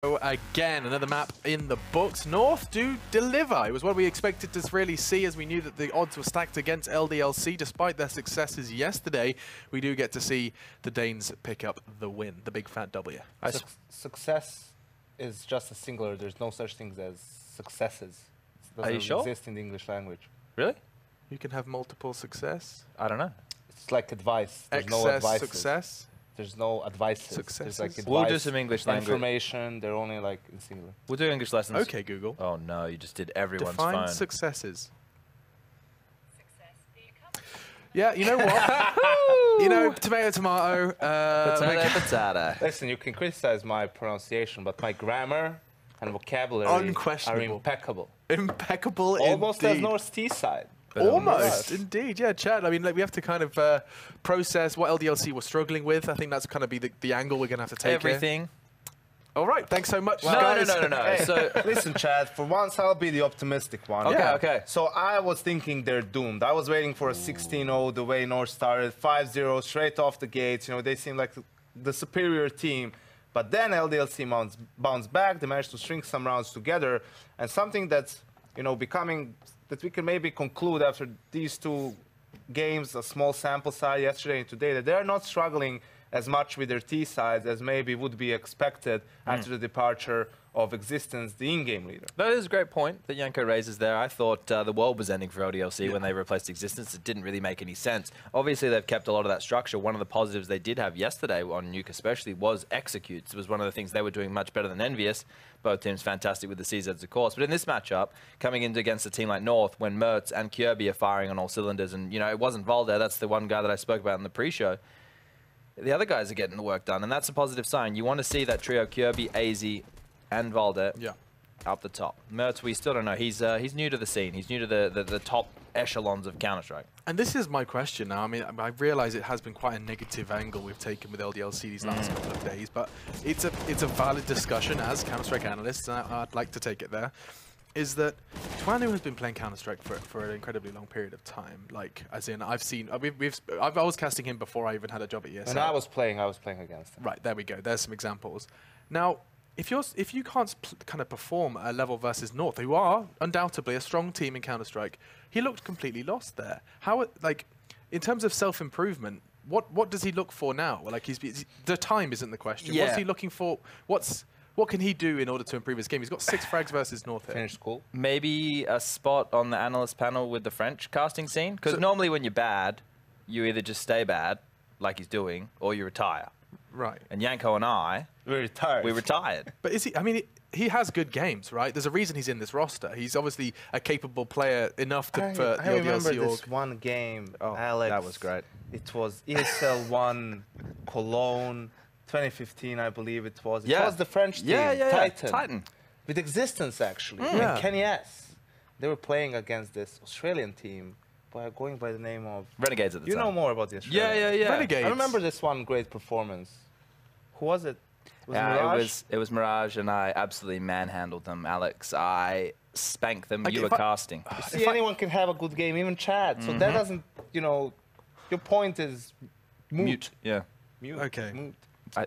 Again, another map in the books. North do deliver. It was what we expected to really see, as we knew that the odds were stacked against LDLC. Despite their successes yesterday, we do get to see the Danes pick up the win, the big fat W. Success is just a singular. There's no such thing as successes. It Are you sure? doesn't exist in the English language. Really? You can have multiple success. I don't know. It's like advice. There's no Excess advice. success. There's no advice. Successes. Like advice, We'll do some English language. Information. They're only like in singular. We'll do English lessons. Okay, Google. Oh no, you just did everyone's Define phone. successes. Yeah, you know what? You know, tomato, tomato. Potato, potato. Listen, you can criticize my pronunciation, but my grammar and vocabulary are impeccable. Impeccable Almost indeed. as North Teesside. Almost, indeed. Yeah, Chad. I mean, like, we have to kind of process what LDLC was struggling with. I think that's kind of be the angle we're going to have to take Everything. Here. All right, thanks so much, Well, guys. No. Hey, So listen, Chad, for once I'll be the optimistic one. Okay, Yeah. okay. So I was thinking they're doomed. I was waiting for a 16-0 the way North started, 5-0 straight off the gates. You know, they seem like the superior team. But then LDLC bounced back. They managed to string some rounds together. And something that's, you know, becoming, that we can maybe conclude after these two games, a small sample size yesterday and today, that they're not struggling as much with their T-sides as maybe would be expected after the departure of Existence, the in-game leader. that is a great point that Yanko raises there. I thought the world was ending for LDLC when they replaced Existence. It didn't really make any sense. Obviously, they've kept a lot of that structure. One of the positives they did have yesterday on Nuke especially was executes. It was one of the things they were doing much better than Envious. Both teams fantastic with the CZs, of course. But in this matchup, coming in against a team like North, when Mertz and Kirby are firing on all cylinders, and, you know, it wasn't Valder, that's the one guy that I spoke about in the pre-show. The other guys are getting the work done, and that's a positive sign. You want to see that trio, Kirby, AZ, and Valder up the top. Mertz, we still don't know. He's new to the scene. He's new to the top echelons of Counter-Strike. And this is my question now. I mean, I realize it has been quite a negative angle we've taken with LDLC these last couple of days, but it's a valid discussion as Counter-Strike analysts, and I'd like to take it there. Is that Twanu has been playing Counter-Strike for an incredibly long period of time. Like, as in, I've seen, I was casting him before I even had a job at ESL. When I was playing against him. Right, there we go. There's some examples. Now, if you can't kind of perform a level versus North, who are undoubtedly a strong team in Counter-Strike, he looked completely lost there. How, like, in terms of self-improvement, what does he look for now? Like, the time isn't the question. Yeah. What's he looking for? What can he do in order to improve his game? He's got 6 frags versus North here. Finish school. Maybe a spot on the analyst panel with the French casting scene? Because normally when you're bad, you either just stay bad, like he's doing, or you retire. Right. And Yanko and I, We retired. But is he? I mean, he has good games, right? There's a reason he's in this roster. He's obviously a capable player enough to for the I remember LDLC org. this one game, Oh, Alex. that was great. It was ESL 1 Cologne, 2015, I believe it was. It Yeah. was the French team, Titan. With Existence, actually. Yeah. And Kenny S. They were playing against this Australian team, going by the name of... Renegades at the You time. know more about the Australians. Yeah. Renegades. I remember this one great performance. Who was it? Was it Mirage? It was Mirage, and I absolutely manhandled them, Alex. I spanked them. Like, You were casting. See, anyone can have a good game, even Chad. So that doesn't, you know, your point is moot. Yeah. Mute. Okay. Moot.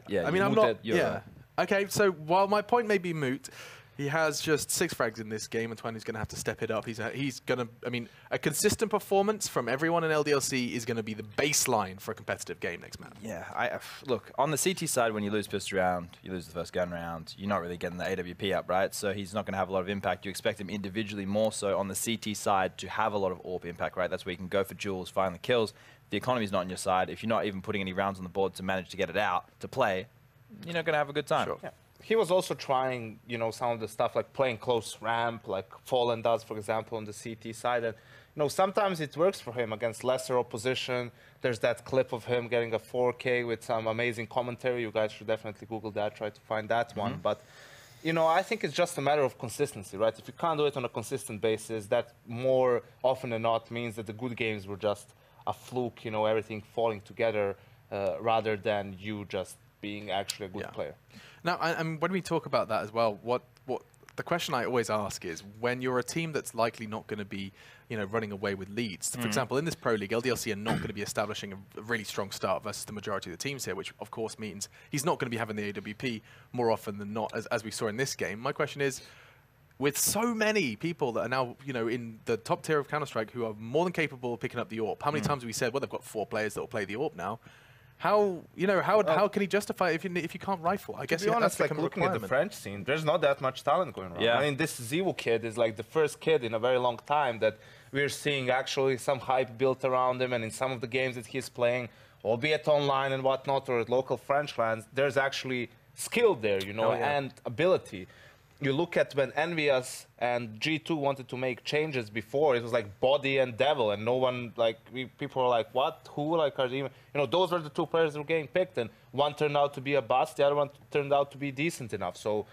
Yeah. I mean, you I'm moved not. it, you're Yeah. Okay, so while my point may be moot, he has just 6 frags in this game, and Twanu's going to have to step it up. He's going to. I mean, a consistent performance from everyone in LDLC is going to be the baseline for a competitive game next map. Yeah, look, on the CT side, when you lose first round, you lose the first gun round, you're not really getting the AWP up, right? So he's not going to have a lot of impact. You expect him individually more so on the CT side to have a lot of AWP impact, right? That's where you can go for duels, find the kills. The economy's not on your side. If you're not even putting any rounds on the board to manage to get it out, to play, you're not going to have a good time. Sure. Yeah. He was also trying, you know, some of the stuff like playing close ramp, like Fallen does, for example, on the CT side. And, you know, sometimes it works for him against lesser opposition. There's that clip of him getting a 4K with some amazing commentary. You guys should definitely Google that, try to find that one. But, you know, I think it's just a matter of consistency, right? If you can't do it on a consistent basis, that more often than not means that the good games were just a fluke, you know, everything falling together rather than you just being actually a good player. Now, and when we talk about that as well, what the question I always ask is, when you're a team that's likely not going to be, running away with leads. For example, in this Pro League, LDLC are not going to be establishing a really strong start versus the majority of the teams here, which of course means he's not going to be having the AWP more often than not, as we saw in this game. My question is, with so many people that are now, in the top tier of Counter-Strike who are more than capable of picking up the AWP, how many times have we said, well, they've got 4 players that will play the AWP now? How can he justify it if you can't rifle? I guess to be honest, like looking at the French scene, there's not that much talent going around. Yeah. I mean, this Zivu kid is like the first kid in a very long time that we're seeing actually some hype built around him, and in some of the games that he's playing, albeit online and whatnot, or at local French clans, there's actually skill there, and ability. You look at when Envious and G2 wanted to make changes before, it was like Body and Devil, and no one, people were like, what? Who? Are they even, those were the 2 players that were getting picked, and one turned out to be a bust, the other one turned out to be decent enough. So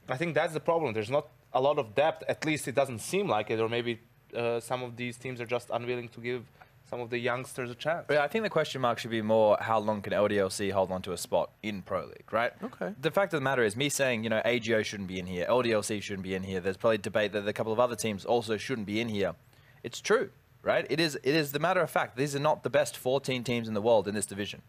I think that's the problem. There's not a lot of depth, at least it doesn't seem like it, or maybe some of these teams are just unwilling to give some of the youngsters a chance. Yeah, I think the question mark should be more, how long can LDLC hold on to a spot in Pro League, right? Okay. The fact of the matter is, me saying, AGO shouldn't be in here, LDLC shouldn't be in here, there's probably debate that a couple of other teams also shouldn't be in here. It's true, right? It is the matter of fact. These are not the best 14 teams in the world in this division.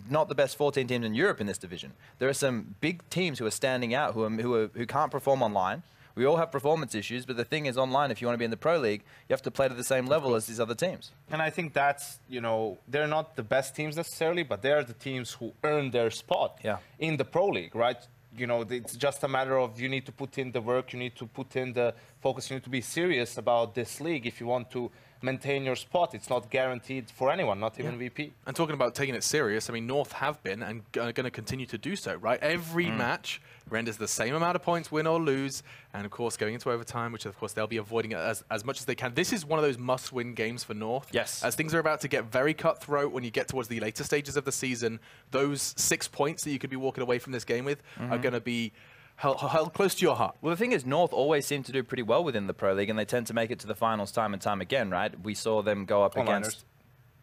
Not the best 14 teams in Europe in this division. There are some big teams who are standing out, who can't perform online. We all have performance issues, but the thing is, online, if you want to be in the Pro League, you have to play to the same level as these other teams. And I think that's, they're not the best teams necessarily, but they're the teams who earn their spot in the Pro League, right? It's just a matter of you need to put in the work, you need to put in the focus, you need to be serious about this league if you want to maintain your spot. It's not guaranteed for anyone, not even VP. And talking about taking it serious, I mean, North have been and are going to continue to do so, right? Every match renders the same amount of points, win or lose, and of course going into overtime, which of course they'll be avoiding it as much as they can. This is one of those must-win games for North. Yes. As things are about to get very cutthroat when you get towards the later stages of the season, those 6 points that you could be walking away from this game with are going to be held close to your heart. Well, the thing is, North always seem to do pretty well within the Pro League, and they tend to make it to the finals time and time again, right? We saw them go up against...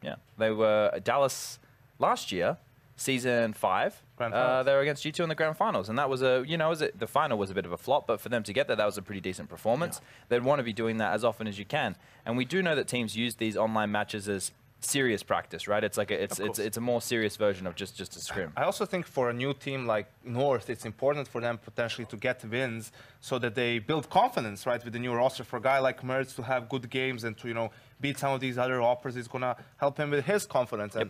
Yeah. They were Dallas last year, Season 5. They were against G2 in the Grand Finals, and that was the final was a bit of a flop, but for them to get there, that was a pretty decent performance. They'd want to be doing that as often as you can. And we do know that teams use these online matches as serious practice, right? It's like it's a more serious version of just a scrim. I also think for a new team like North, it's important for them potentially to get wins so that they build confidence, right, with the new roster. For a guy like Mertz to have good games and to beat some of these other offers is gonna help him with his confidence. And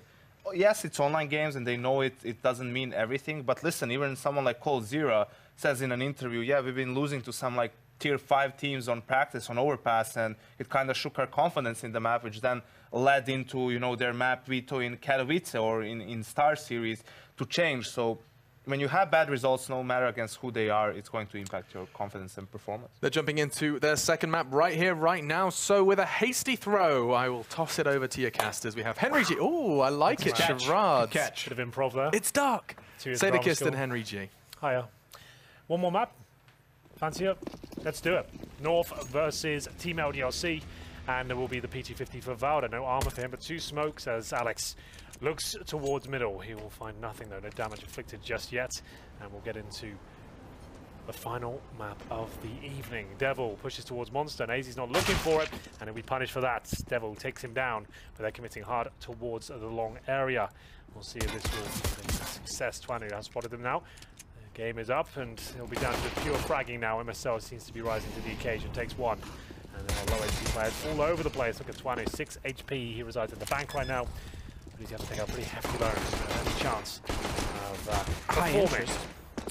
yes, it's online games and they know it doesn't mean everything. But listen, even someone like Cole Zera says in an interview, yeah, we've been losing to some like tier 5 teams on practice on Overpass, and it kind of shook our confidence in the map, which then led into their map veto in Katowice or in Star Series to change. So when you have bad results, no matter against who they are, it's going to impact your confidence and performance. They're jumping into their second map right here, right now. So with a hasty throw, I will toss it over to your casters. We have Henry G. Oh, I like it, Sherrod. Catch. Bit of improv there. It's dark. Sadekist and Henry G. Hiya. One more map. Fancy it? Let's do it. North versus Team LDLC, and there will be the PT50 for Valda. No armor for him, but 2 smokes as Alex looks towards middle. He will find nothing though, no damage inflicted just yet, and we'll get into the final map of the evening. Devil pushes towards Monster, and AZ's not looking for it, and he'll be punished for that. Devil takes him down, but they're committing hard towards the long area. We'll see if this will be a success. Twanu has spotted them now. Game is up, and it'll be down to pure fragging now. MSL seems to be rising to the occasion. Takes one, and there are low HP players all over the place. Look at Twanu, 6 HP. He resides in the bank right now, but he's going to take a pretty hefty loan. Any chance of performing?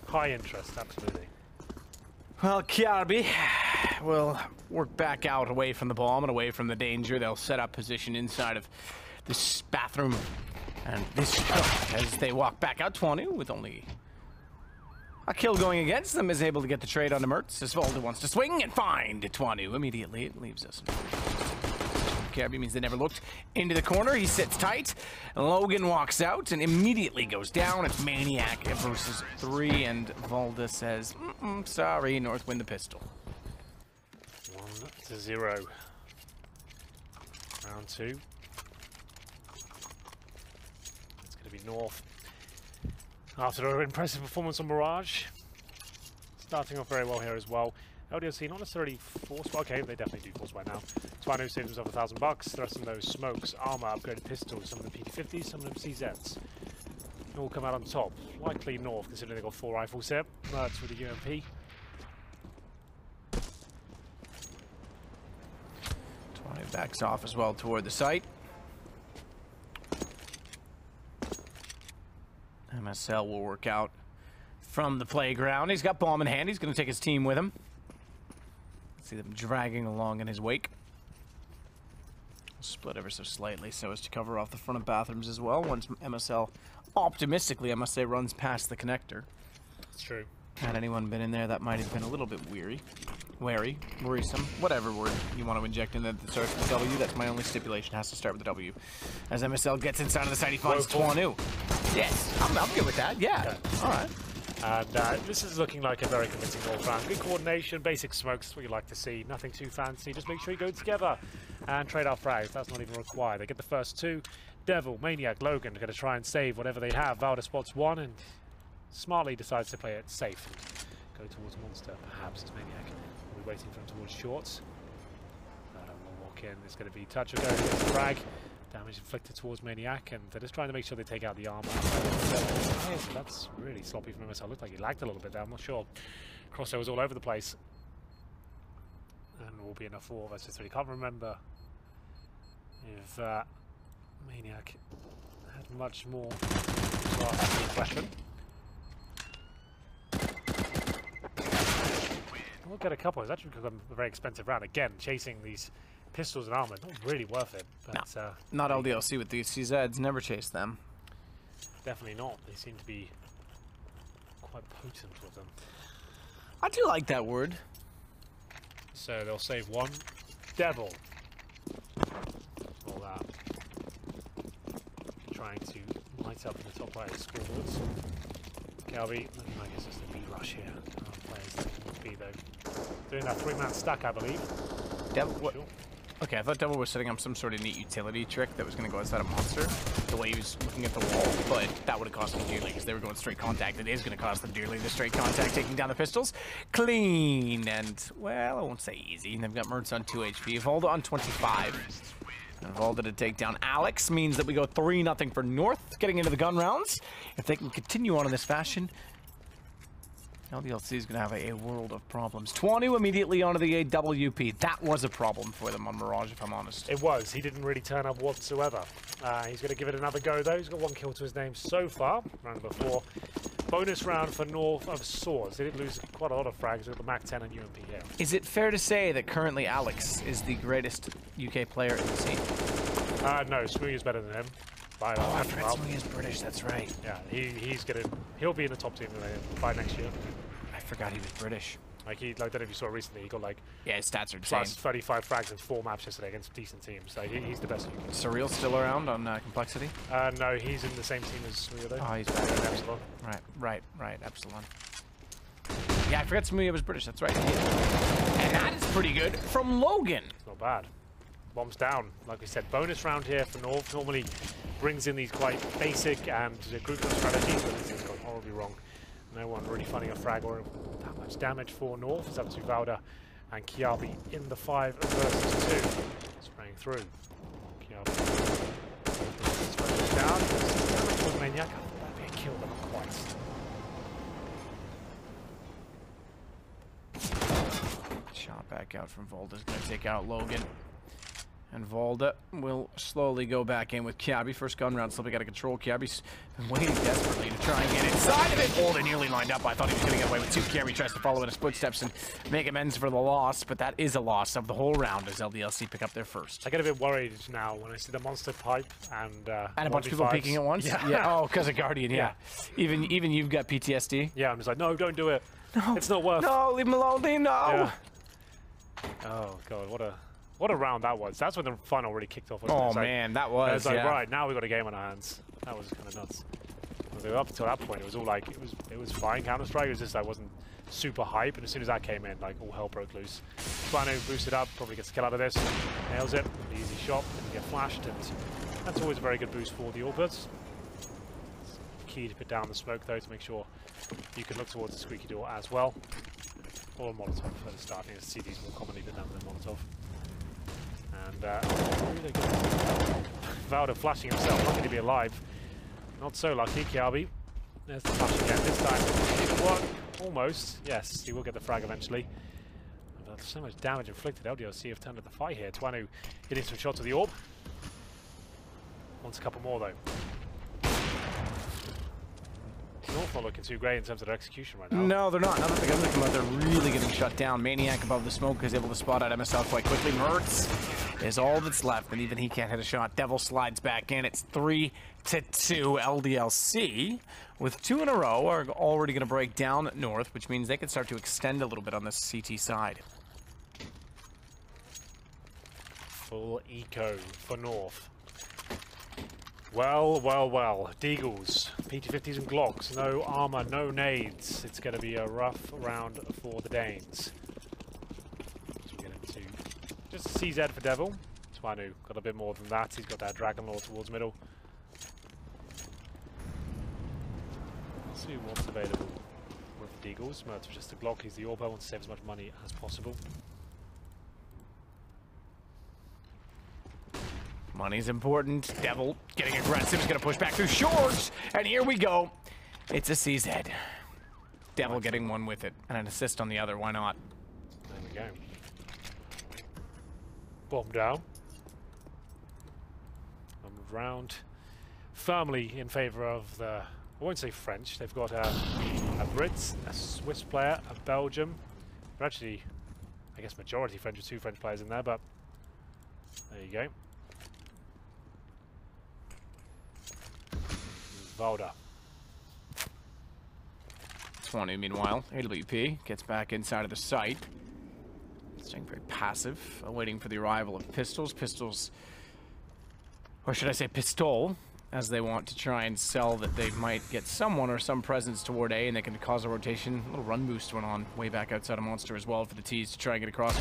High interest, absolutely. Well, KRB will work back out away from the bomb and away from the danger. They'll set up position inside of this bathroom, and this as they walk back out. Twanu with only a kill going against them is able to get the trade onto Mertz. As Valda wants to swing and find Twanu immediately. It leaves us. KRB means they never looked into the corner. He sits tight. Logan walks out and immediately goes down. It's Maniac versus 3, and Valda says, sorry, North win the pistol. 1-0. Round 2. It's going to be North. After an impressive performance on Mirage, starting off very well here as well. LDLC not necessarily force, okay, they definitely do force right now. Twano saves himself $1,000, thrusting those smokes, armor, upgraded pistols, some of them PT-50s, some of them CZs. All come out on top. Likely North, considering they've got 4 rifles here. Mertz with the UMP. 20 backs off as well toward the site. MSL will work out from the playground. He's got bomb in hand. He's going to take his team with him. See them dragging along in his wake. Split ever so slightly so as to cover off the front of bathrooms as well. Once MSL, optimistically, I must say, runs past the connector. It's true. Had anyone been in there, that might have been a little bit wary, worrisome, whatever word you want to inject in that starts with a W. That's my only stipulation. Has to start with a W. As MSL gets inside of the site, he finds Twanu. Yes, I'm good with that. Yeah. Okay. All right. And this is looking like a very convincing North round. Good coordination, basic smokes, that's what you like to see. Nothing too fancy. Just make sure you go together and trade our frags. That's not even required. They get the first 2. Devil, Maniac, Logan are going to try and save whatever they have. Valda spots 1 and smartly decides to play it safe and go towards Monster. Perhaps it's Maniac. We'll be waiting for him towards shorts. We'll walk in. It's going to be touch or go against the frag. Damage inflicted towards Maniac, and they're just trying to make sure they take out the armor. So that's really sloppy from MSL. Looked like he lagged a little bit there, I'm not sure. Crosshair was all over the place. And will be enough 4 versus 3. Can't remember if Maniac had much more to ask the question. We'll get a couple. It's actually become a very expensive round. Again, chasing these pistols and armor, not really worth it. But, no, not LDLC with these CZs. Never chase them. Definitely not. They seem to be quite potent with them. I do like that word. So they'll save 1. Devil. All that. Trying to light up in the top right of the scoreboards. Calvi, looking like it's just a B rush here. Players B though. Doing that 3-man stack, I believe. Devil, what? Sure. Okay, I thought Devil was setting up some sort of neat utility trick that was going to go outside a monster, the way he was looking at the wall, but that would have cost them dearly because they were going straight contact. It is going to cost them dearly, the straight contact, taking down the pistols. Clean, and, well, I won't say easy. They've got Mertz on 2 HP, Valda on 25. And Valda to take down Alex means that we go 3-0 for North, getting into the gun rounds. If they can continue on in this fashion, LDLC is going to have a world of problems. Twanu immediately onto the AWP. That was a problem for them on Mirage, if I'm honest. It was. He didn't really turn up whatsoever. He's going to give it another go, though. He's got 1 kill to his name so far. Round number 4. Bonus round for North of Swords. They did lose quite a lot of frags with the Mac 10 and UMP here. Is it fair to say that currently Alex is the greatest UK player in the scene? No, Smoothie is better than him. Oh, I forgot Smoothie is British, that's right. Yeah, he'll be in the top team by next year. I forgot he was British. Like I don't know if you saw it recently, he got like his stats are insane. Plus 35 frags in 4 maps yesterday against decent teams. Like he's the best. Surreal still around on Complexity? No, he's in the same team as Smoothie though. Oh, he's back in Epsilon. Right, Epsilon. Yeah, I forgot Smoothie was British, that's right. And that is pretty good from Logan. It's not bad. Bombs down. Like we said, bonus round here for North. Normally brings in these quite basic and group strategies, but this has gone horribly wrong. No one really finding a frag or that much damage for North. It's up to Valda and Kiabi in the 5 versus 2. Spraying through. Kiabi down. Damage for Maniac. That'd be a kill, but not quite. Shot back out from Valda's going to take out Logan. And Valda will slowly go back in with Kiabi. First gun round slipping out of control. Kiabi's been waiting desperately to try and get inside of it. Valda nearly lined up. I thought he was going to get away with 2. Kiabi tries to follow in his footsteps and make amends for the loss, but that is a loss of the whole round as LDLC pick up their first. I get a bit worried now when I see the monster pipe and a bunch of people peeking at once? Yeah. Oh, because of Guardian, yeah. Even you've got PTSD? Yeah, I'm just like, no, don't do it. No. It's not worth. No, leave him alone, no. Yeah. Oh, God, what a round that was. That's when the final really kicked off. Oh, man, that was, it's like, right, now we've got a game on our hands. That was kind of nuts. Up until that point, it was all like, it was fine Counter-Strike. It was just, I wasn't super hype, and as soon as that came in, like, all hell broke loose. Twano boosted up, probably gets a kill out of this. Nails it, easy shot, didn't get flashed, and that's always a very good boost for the Orbits. Key to put down the smoke, though, to make sure you can look towards the squeaky door as well. or a Molotov at the start. I think the CD's more commonly been done than Molotov. And really good. Valda flashing himself, lucky to be alive. Not so lucky, Kiabi. There's the flash again. This time, it'll work. Almost. Yes, he will get the frag eventually. But so much damage inflicted. LDLC have turned at the fight here. Twanu hitting some shots with the AWP. Wants a couple more though. North not looking too great in terms of their execution right now. No, they're not. Now that the guns have come out, they're really getting shut down. Maniac above the smoke is able to spot out MSL quite quickly. Mertz is all that's left, and even he can't hit a shot. Devil slides back in. It's 3-2 LDLC, with 2 in a row are already going to break down North, which means they can start to extend a little bit on the CT side. Full eco for North. Well, well, well. Deagles, PT-50s and Glocks, no armor, no nades. It's going to be a rough round for the Danes. So we get into just a CZ for Devil. Twanu got a bit more than that. He's got that Dragon Lord towards middle. Let's see what's available with the Deagles. Mertz just a Glock. He's the AWP. Wants to save as much money as possible. Money's important. Devil getting aggressive. He's going to push back through shorts. And here we go. It's a CZ. Devil getting one with it. And an assist on the other. Why not? There we go. Bomb down. Round. Firmly in favor of the... I won't say French. They've got a Brit, a Swiss player, a Belgium. They're actually, I guess, majority French with 2 French players in there, but there you go. Valda. Twanu, meanwhile, AWP gets back inside of the site. Staying very passive, waiting for the arrival of Pistols. Pistols, or should I say Pistol, as they want to try and sell that they might get someone or some presence toward A, and they can cause a rotation. A little run boost went on way back outside of Monster as well for the T's to try and get across.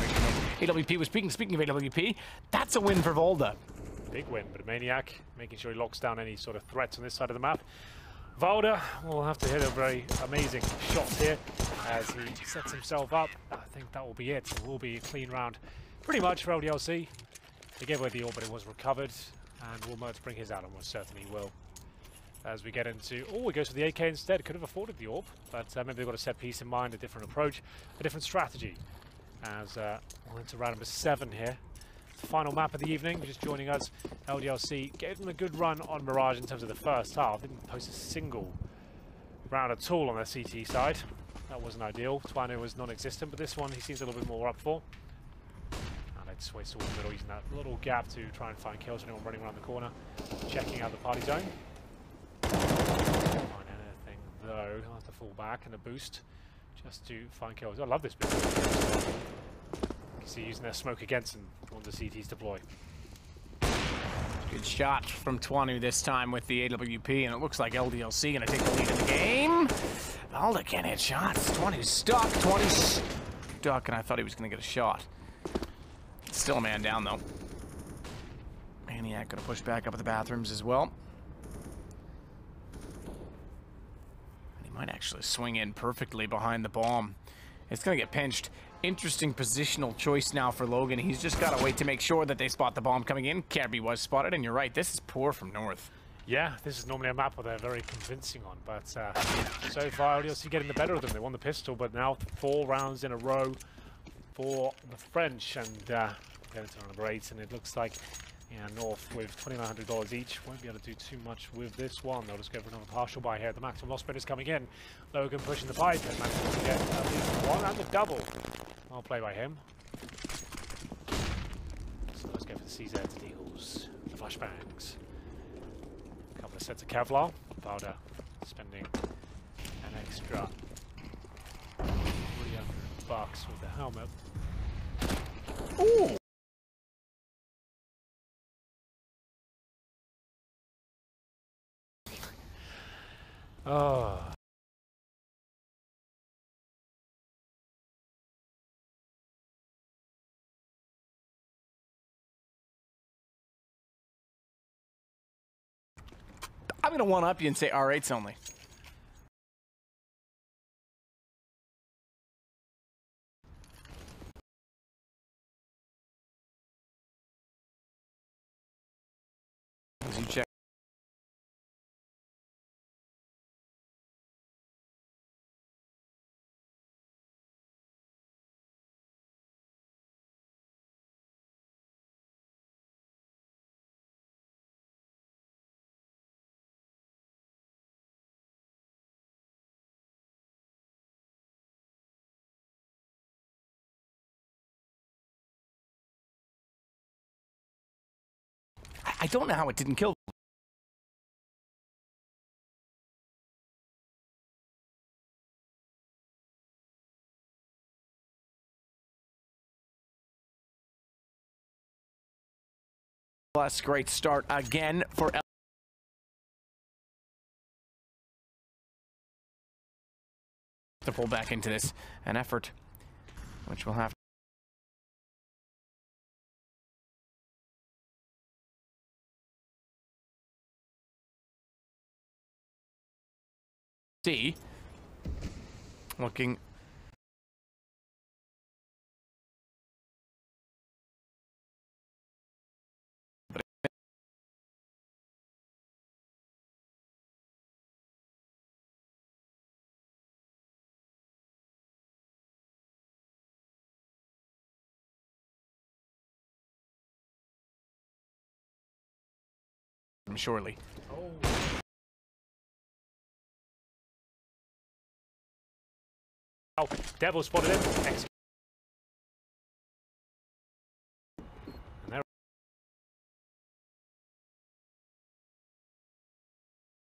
AWP was speaking of AWP, that's a win for Volda. Big win, but a Maniac making sure he locks down any sort of threats on this side of the map. Valda will have to hit a very amazing shot here as he sets himself up. I think that will be it. It will be a clean round pretty much for LDLC. They gave away the AWP, but it was recovered. And will Mertz bring his out? Almost certainly will. As we get into... Oh, he goes for the AK instead. Could have afforded the AWP, but maybe they've got a set piece in mind, a different approach, a different strategy. As we're into round number 7 here. The final map of the evening, just joining us. LDLC gave them a good run on Mirage in terms of the first half. Didn't post a single round at all on their CT side. That wasn't ideal. Twanu was non-existent, but this one he seems a little bit more up for. Sways towards the middle, using that little gap to try and find kills. Anyone running around the corner, checking out the party zone. Find anything though. I'll have to fall back and a boost just to find kills. I love this bit. You can see using their smoke against and on the CTs deploy. Good shot from Twanu this time with the AWP, and it looks like LDLC going to take the lead in the game. Valda can't hit shots. Twanu's stuck. Twanu's stuck, and I thought he was going to get a shot. Still a man down, though. Maniac going to push back up at the bathrooms as well. And he might actually swing in perfectly behind the bomb. It's going to get pinched. Interesting positional choice now for Logan. He's just got to wait to make sure that they spot the bomb coming in. Kirby was spotted, and you're right, this is poor from North. Yeah, this is normally a map where they're very convincing on, but so far, LDLC getting the better of them. They won the pistol, but now 4 rounds in a row for the French, and get into number 8, and it looks like North with $2,900 each won't be able to do too much with this one. They'll just go for another partial buy here. The maximum loss bid is coming in. Logan pushing the pipe and managing to get at least one and the double. Well played by him. So let's go for the CZ Eagles, the flashbangs. A couple of sets of Kevlar. Valda spending an extra $300 with the helmet. Ooh! Oh. I'm going to one-up you and say R8s only. I don't know how it didn't kill. Plus, great start again for to pull back into this, an effort which will have to see. Looking surely. Oh, Devil spotted him. And there.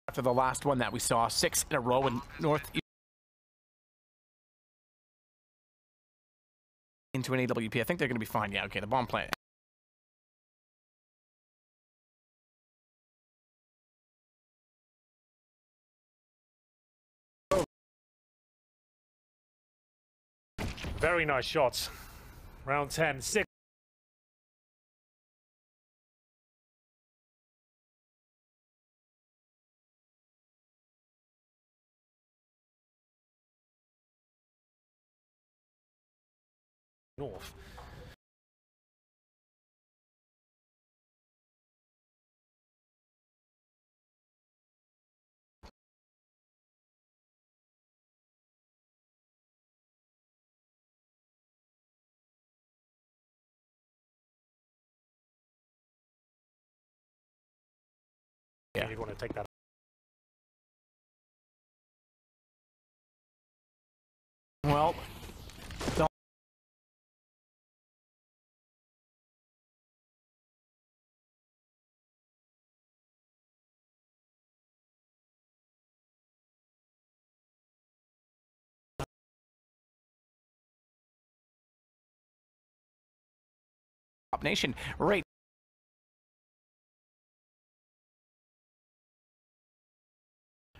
After the last one that we saw, 6 in a row in North into an AWP. I think they're going to be fine. Yeah, okay, the bomb plant. Very nice shots. Round 10, 6. North. Yeah, you want to take that. Well, Top Nation, right.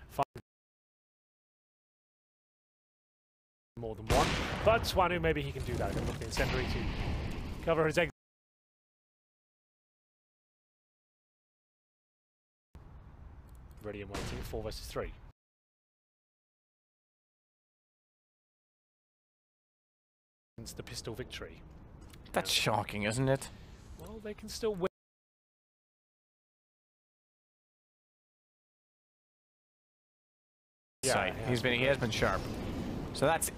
Fine. More than one, but Swanu, maybe he can do that. Going to look the incendiary to cover his exit. Ready and waiting, 4 versus 3. It's the pistol victory. That's shocking, isn't it? Well, they can still win. Yeah, he has been sharp. So that's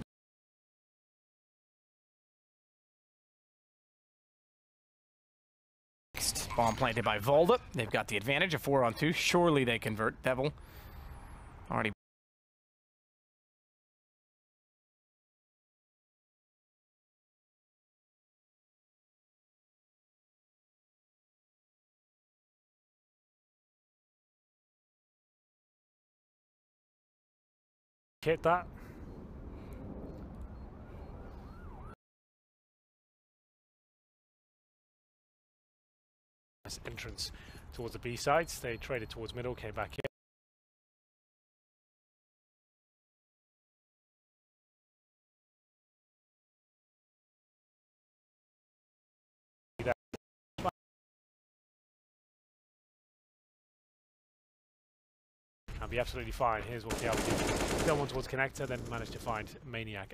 next bomb planted by Volda. They've got the advantage of 4-on-2. Surely they convert. Devil already. Hit that. Entrance towards the B sides. They traded towards middle, came back in. And be absolutely fine. Here's what the LDLC. Go on towards connector, then managed to find Maniac.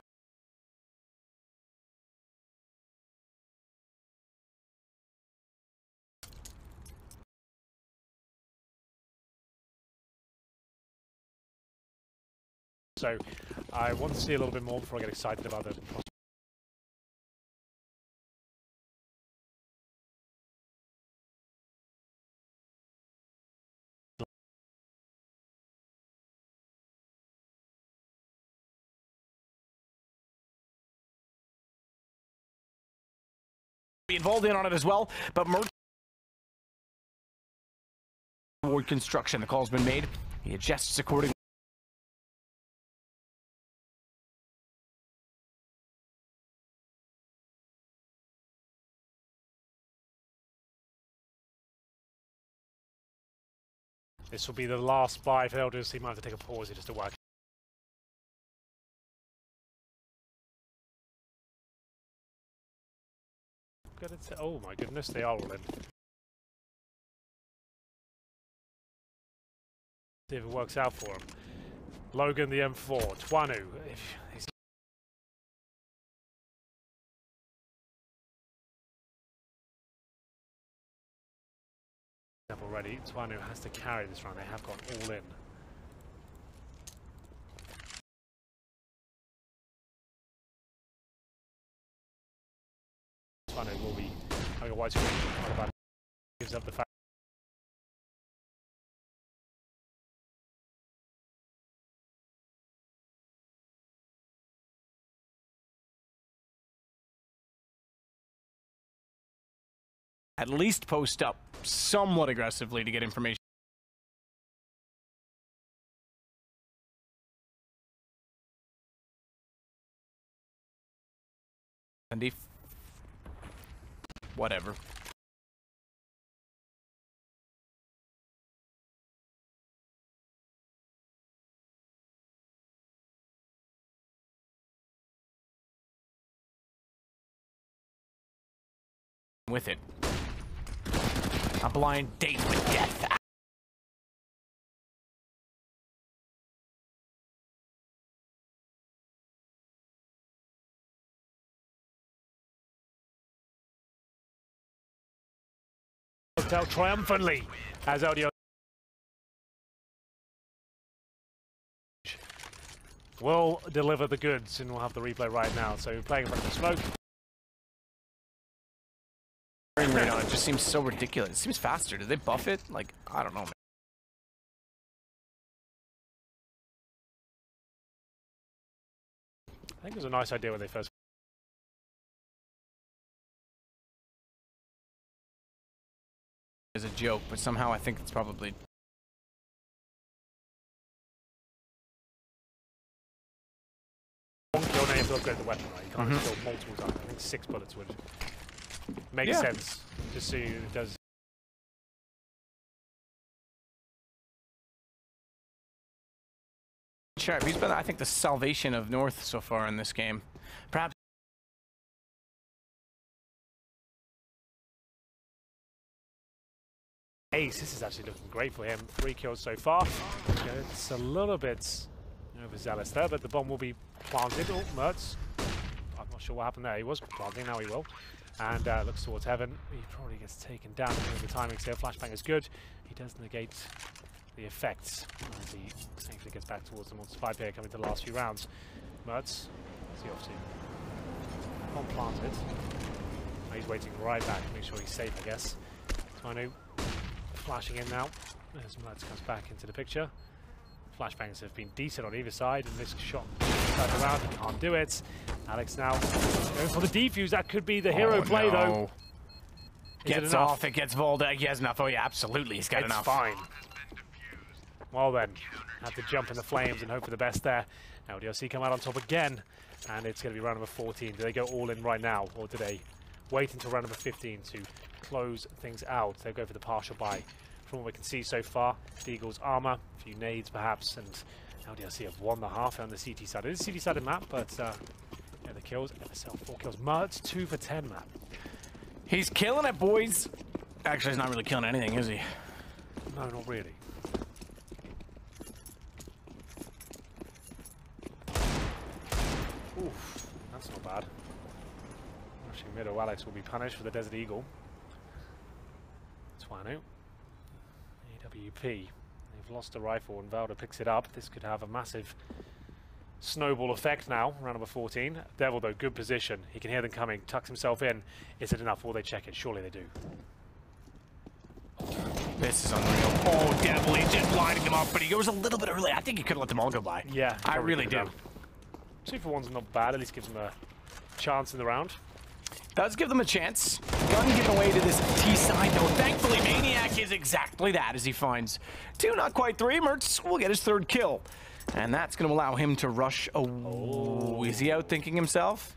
So I want to see a little bit more before I get excited about the prospect. Be involved in on it as well, but Merc Forward construction. The call's been made. He adjusts accordingly. This will be the last buy for LDLC. Might have to take a pause here just to work. Oh my goodness, they are all in. See if it works out for him. Logan the M4, Twanu. He's already. Twanu has to carry this round. They have gone all in. Twanu will be having a wide screen. Gives up the fact. At least post up somewhat aggressively to get information. And if whatever. With it. A blind date with death. Worked out triumphantly as LDLC will deliver the goods, and we'll have the replay right now. So playing in front of the smoke. Rate on it just seems so ridiculous. It seems faster. Did they buff it? Like, I don't know, man. I think it was a nice idea when they first. As a joke, but somehow I think it's probably. Your name to upgrade the weapon, right? You can't kill multiple times. I think 6 bullets would make sense. Just so it does. Sure, he's been, I think, the salvation of North so far in this game. Perhaps. Ace, this is actually looking great for him. 3 kills so far. It's a little bit overzealous there, but the bomb will be planted. Oh, Mertz. I'm not sure what happened there. He was planting, now he will. And looks towards heaven. He probably gets taken down. The timing's here. Flashbang is good. He does negate the effects as he safely gets back towards the multi-spy player coming to the last few rounds. Mertz, what's he off to? Bomb planted. Oh, he's waiting right back to make sure he's safe, I guess. Twanu flashing in now as Mertz comes back into the picture. Flashbangs have been decent on either side, and this shot turned around, he can't do it. Alex now going for the defuse. That could be the hero play, though. Gets off, it gets Volda. He has enough. Oh, yeah, absolutely. He's got enough. It's fine. Well, then, have to jump in the flames and hope for the best there. LDLC come out on top again, and it's going to be round number 14. Do they go all in right now, or do they wait until round number 15 to close things out? They go for the partial buy. From what we can see so far, Deagle's armor, a few nades perhaps, and LDLC have won the half on the CT side. It is a CT sided map, but yeah, the kills, FSL 4 kills. Mertz 2 for 10 map. He's killing it, boys. Actually, he's not really killing anything, is he? No, not really. Oof, that's not bad. Rushing middle, Alex will be punished for the Desert Eagle. Twanu. AWP. They've lost a rifle and Valda picks it up. This could have a massive snowball effect now. Round number 14. Devil, though, good position. He can hear them coming. Tucks himself in. Is it enough? Will they check it? Surely they do. This is unreal. Oh, Devil, he's just lining them up, but he goes a little bit early. I think he could have let them all go by. Yeah. I really do. 2 for 1's not bad. At least gives him a chance in the round. Does give them a chance. Gun given away to this T side, though. Thankfully, Maniac is exactly that as he finds 2, not quite 3. Mertz will get his 3rd kill. And that's going to allow him to rush. Oh, is he outthinking himself?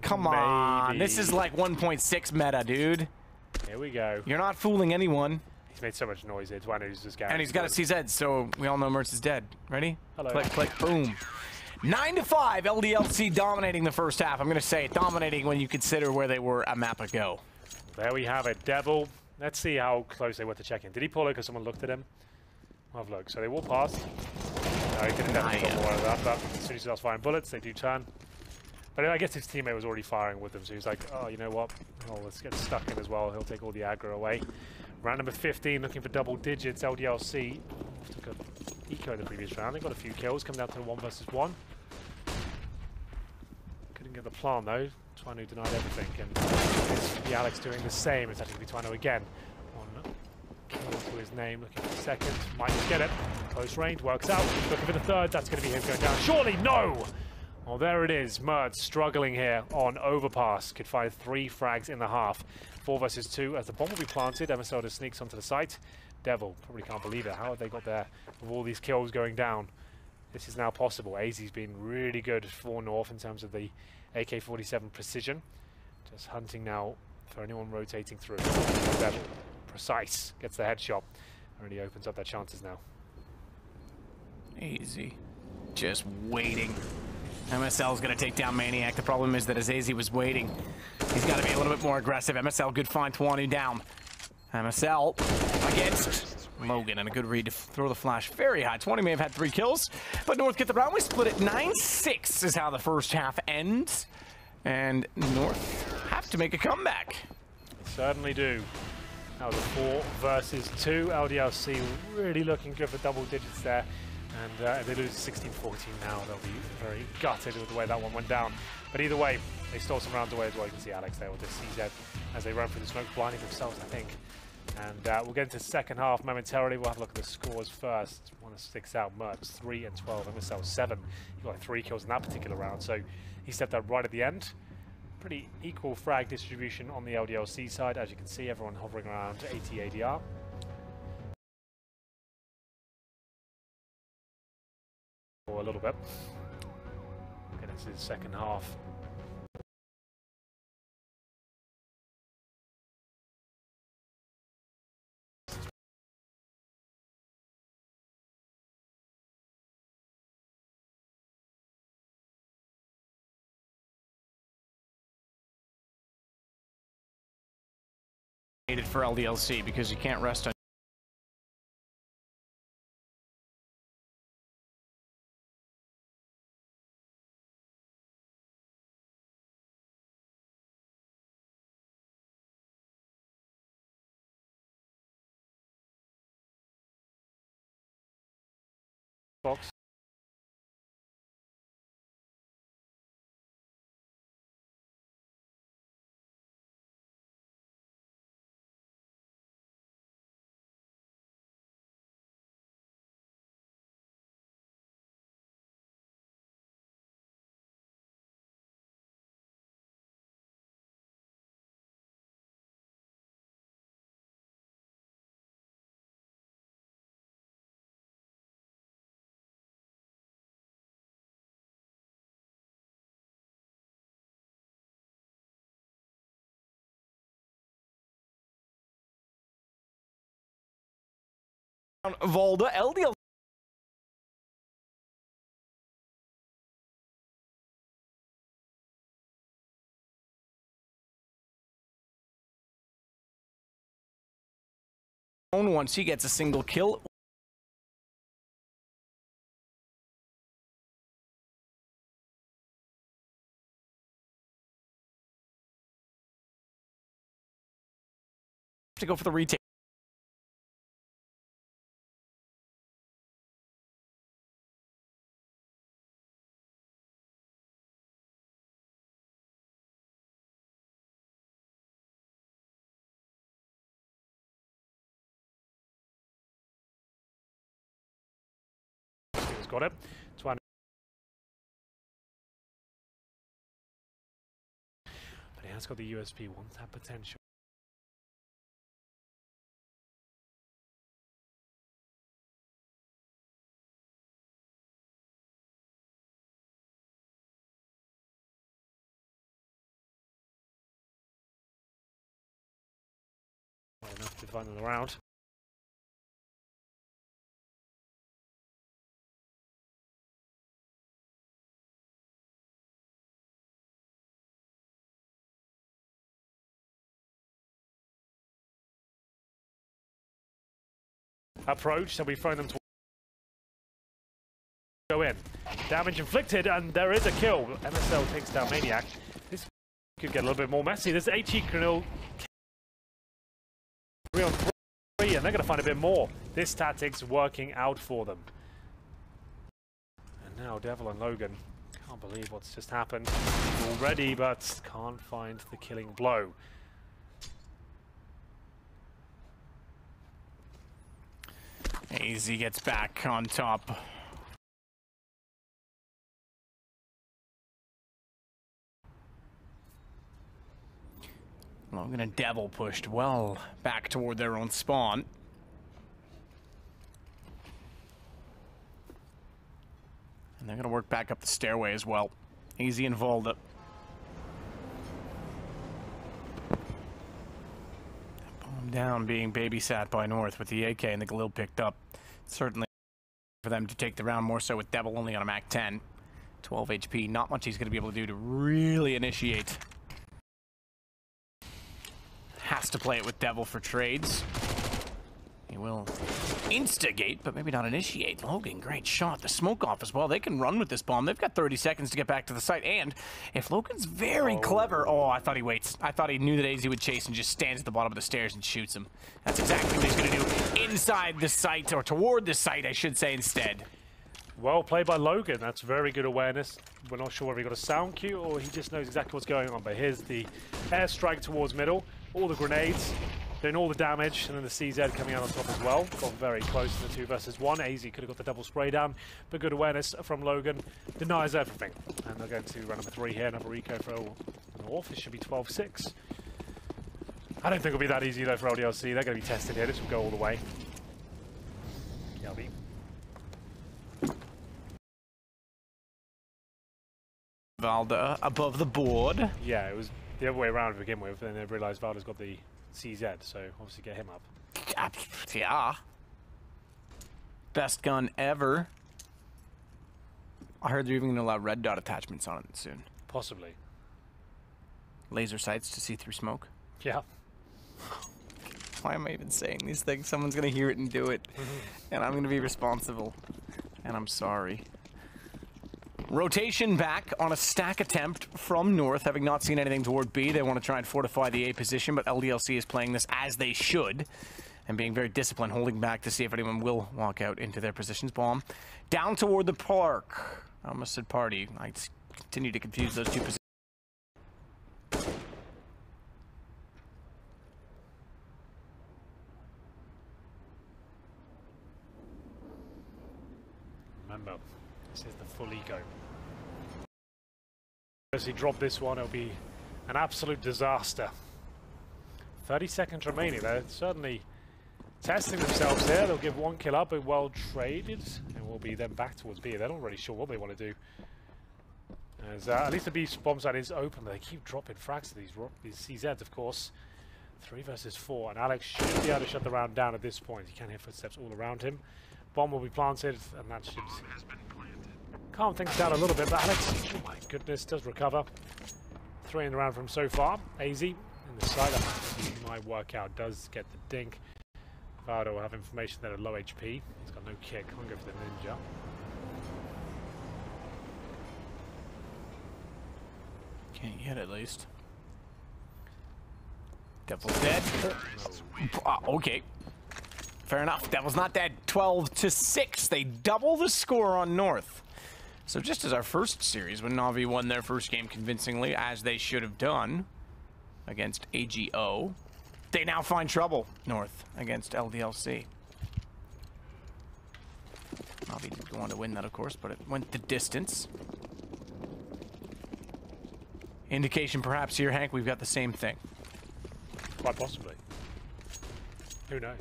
Come on. This is like 1.6 meta, dude. Here we go. You're not fooling anyone. He's made so much noise. It's one who's just And he's got a CZ, so we all know Mertz is dead. Ready? Hello. Click, click, boom. 9-5, LDLC dominating the first half. I'm going to say it, dominating when you consider where they were a map ago. There we have it. Devil. Let's see how close they were to check in. Did he pull it because someone looked at him? I'll have a look. So they walk past. No, he could have definitely got more of that, but as soon as he starts firing bullets, they do turn. But I guess his teammate was already firing with them, so he was like, oh, you know what? Oh, let's get stuck in as well. He'll take all the aggro away. Round number 15, looking for double digits. LDLC took a eco in the previous round. They got a few kills, come down to 1 versus 1. Couldn't get the plan though. Twanu denied everything, and the Alex doing the same. It's actually going to be Twanu again. One kill to his name, looking for the 2nd. Might just get it. Close range, works out. Looking for the 3rd. That's going to be him going down. Surely, no! Well, there it is. Mertz struggling here on Overpass. Could find 3 frags in the half. 4 versus 2 as the bomb will be planted. MSL just sneaks onto the site. Devil probably can't believe it. How have they got there with all these kills going down? This is now possible. AZ's been really good for North in terms of the AK-47 precision. Just hunting now for anyone rotating through. Devil, precise, gets the headshot. Really opens up their chances now. Easy. Just waiting. MSL's going to take down Maniac. The problem is that as AZ was waiting, he's got to be a little bit more aggressive. MSL, good find, Twanu down. MSL against Logan, and a good read to throw the flash very high. 20 may have had 3 kills, but North get the round. We split it 9-6 is how the first half ends. And North have to make a comeback. They certainly do. That was a 4 versus 2. LDLC really looking good for double digits there. And if they lose 16-14 now, they'll be very gutted with the way that one went down. But either way, they stole some rounds away as well. You can see Alex there with the CZ as they run through the smoke, blinding themselves, I think. And we'll get into the second half momentarily. We'll have a look at the scores first. One that sticks out, Mertz 3 and 12, MSL 7. He got like 3 kills in that particular round, so he stepped up right at the end. Pretty equal frag distribution on the LDLC side. As you can see, everyone hovering around 80 ADR. For a little bit. Get into the second half. For LDLC because you can't rest on box. Volda. LDLC once he gets a single kill. To go for the retake. He's got it. Twanu. has got the USP, wants that potential. Not enough to find them around. Approach, so we throw them to go in. Damage inflicted, and there is a kill. MSL takes down Maniac. This could get a little bit more messy. There's HE Grenil 3 on 3, and they're going to find a bit more. This tactic's working out for them. And now Devil and Logan can't believe what's just happened already, but can't find the killing blow. AZ gets back on top. Logan and Devil pushed well back toward their own spawn. And they're going to work back up the stairway as well. AZ and Volda. Bomb down, being babysat by North with the AK and the Galil picked up. Certainly for them to take the round, more so with Devil only on a Mac 10. 12 HP, not much he's going to be able to do to really initiate. Has to play it with Devil for trades. He will instigate, but maybe not initiate. Logan, great shot. The smoke off as well. They can run with this bomb. They've got 30 seconds to get back to the site. And if Logan's very clever... Oh, I thought he waits. I thought he knew that AZ would chase and just stands at the bottom of the stairs and shoots him. That's exactly what he's going to do inside the site, or toward the site, I should say, instead. Well played by Logan. That's very good awareness. We're not sure whether he got a sound cue or he just knows exactly what's going on. But here's the airstrike towards middle. All the grenades, doing all the damage, and then the CZ coming out on top as well. Got very close to the 2 versus 1. AZ could have got the double spray down, but good awareness from Logan. Denies everything. And they're going to run number 3 here. Another eco for North. It should be 12-6. I don't think it'll be that easy though for LDLC. They're going to be tested here. This will go all the way. Yalby. Valda above the board. Yeah, it was the other way around to begin with, and they realised Valda's got the CZ, so obviously get him up. Yeah. Best gun ever. I heard they're even going to allow red dot attachments on it soon. Possibly. Laser sights to see through smoke. Yeah. Why am I even saying these things? Someone's going to hear it and do it. And I'm going to be responsible. And I'm sorry. Rotation back on a stack attempt from North, having not seen anything toward B. They want to try and fortify the A position, but LDLC is playing this as they should and being very disciplined, holding back to see if anyone will walk out into their positions. Bomb down toward the park. I almost said party. I continue to confuse those two positions. Remember, this is the full eco. As he dropped this one, it'll be an absolute disaster. 30 seconds remaining. They're certainly testing themselves here. They'll give 1 kill up, but well traded, and we'll be then back towards B. They're not really sure what they want to do. As at least the B bomb site is open, but they keep dropping frags to these CZs, of course. 3 versus 4, and Alex should be able to shut the round down at this point. He can hear footsteps all around him. Bomb will be planted, and that should calm things down a little bit, but Alex, oh my goodness, does recover. 3 in the round from so far. AZ in the side, that might work out, does get the dink. Vardo will have information that at low HP. He's got no kick, can't go for the ninja. Can't yet, at least. Devil's dead. Okay. Fair enough. Devil's not dead. 12-6. They double the score on North. So just as our first series, when Na'Vi won their first game convincingly, as they should have done against AGO, they now find trouble, North, against LDLC. Na'Vi did go on to win that, of course, but it went the distance. Indication perhaps here, Hank, we've got the same thing. Quite possibly. Who knows?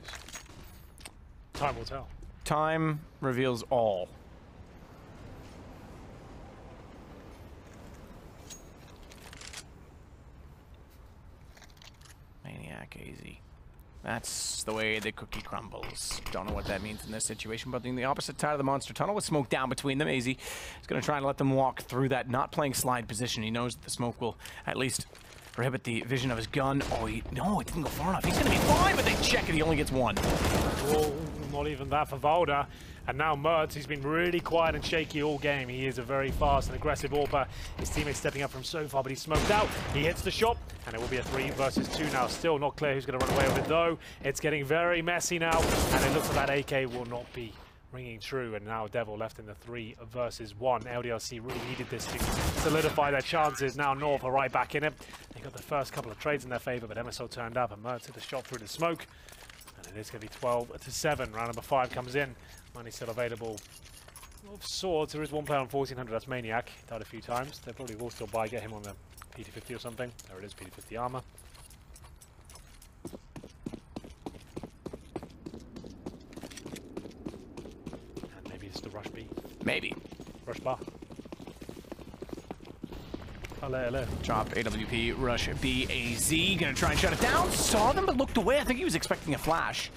Time will tell. Time reveals all. Maniac AZ. That's the way the cookie crumbles. Don't know what that means in this situation, but in the opposite side of the monster tunnel with smoke down between them, AZ is going to try and let them walk through that, not playing slide position. He knows that the smoke will at least prohibit the vision of his gun. Oh, no, it didn't go far enough. He's going to be fine, but they check it. He only gets one. Oh, not even that for Valda. And now Mertz, he's been really quiet and shaky all game. He is a very fast and aggressive AWPer. His teammates stepping up from so far, but he's smoked out. He hits the shot, and it will be a 3 versus 2 now. Still not clear who's going to run away with it, though. It's getting very messy now, and it looks like that AK will not be ringing true. And now Devil left in the 3 versus 1. LDLC really needed this to solidify their chances. Now North are right back in it. They got the first couple of trades in their favor, but MSO turned up, and Mertz hit the shot through the smoke. And it is going to be 12 to 7. Round number 5 comes in. Money still available of sorts. There is one player on 1400, that's Maniac. Died a few times. They probably will still get him on the PT50 or something. There it is, PT50 armor. And maybe it's the Rush B. Maybe. Rush bar. Hello. Drop AWP, Rush BAZ. Gonna try and shut it down. Saw them, but looked away. I think he was expecting a flash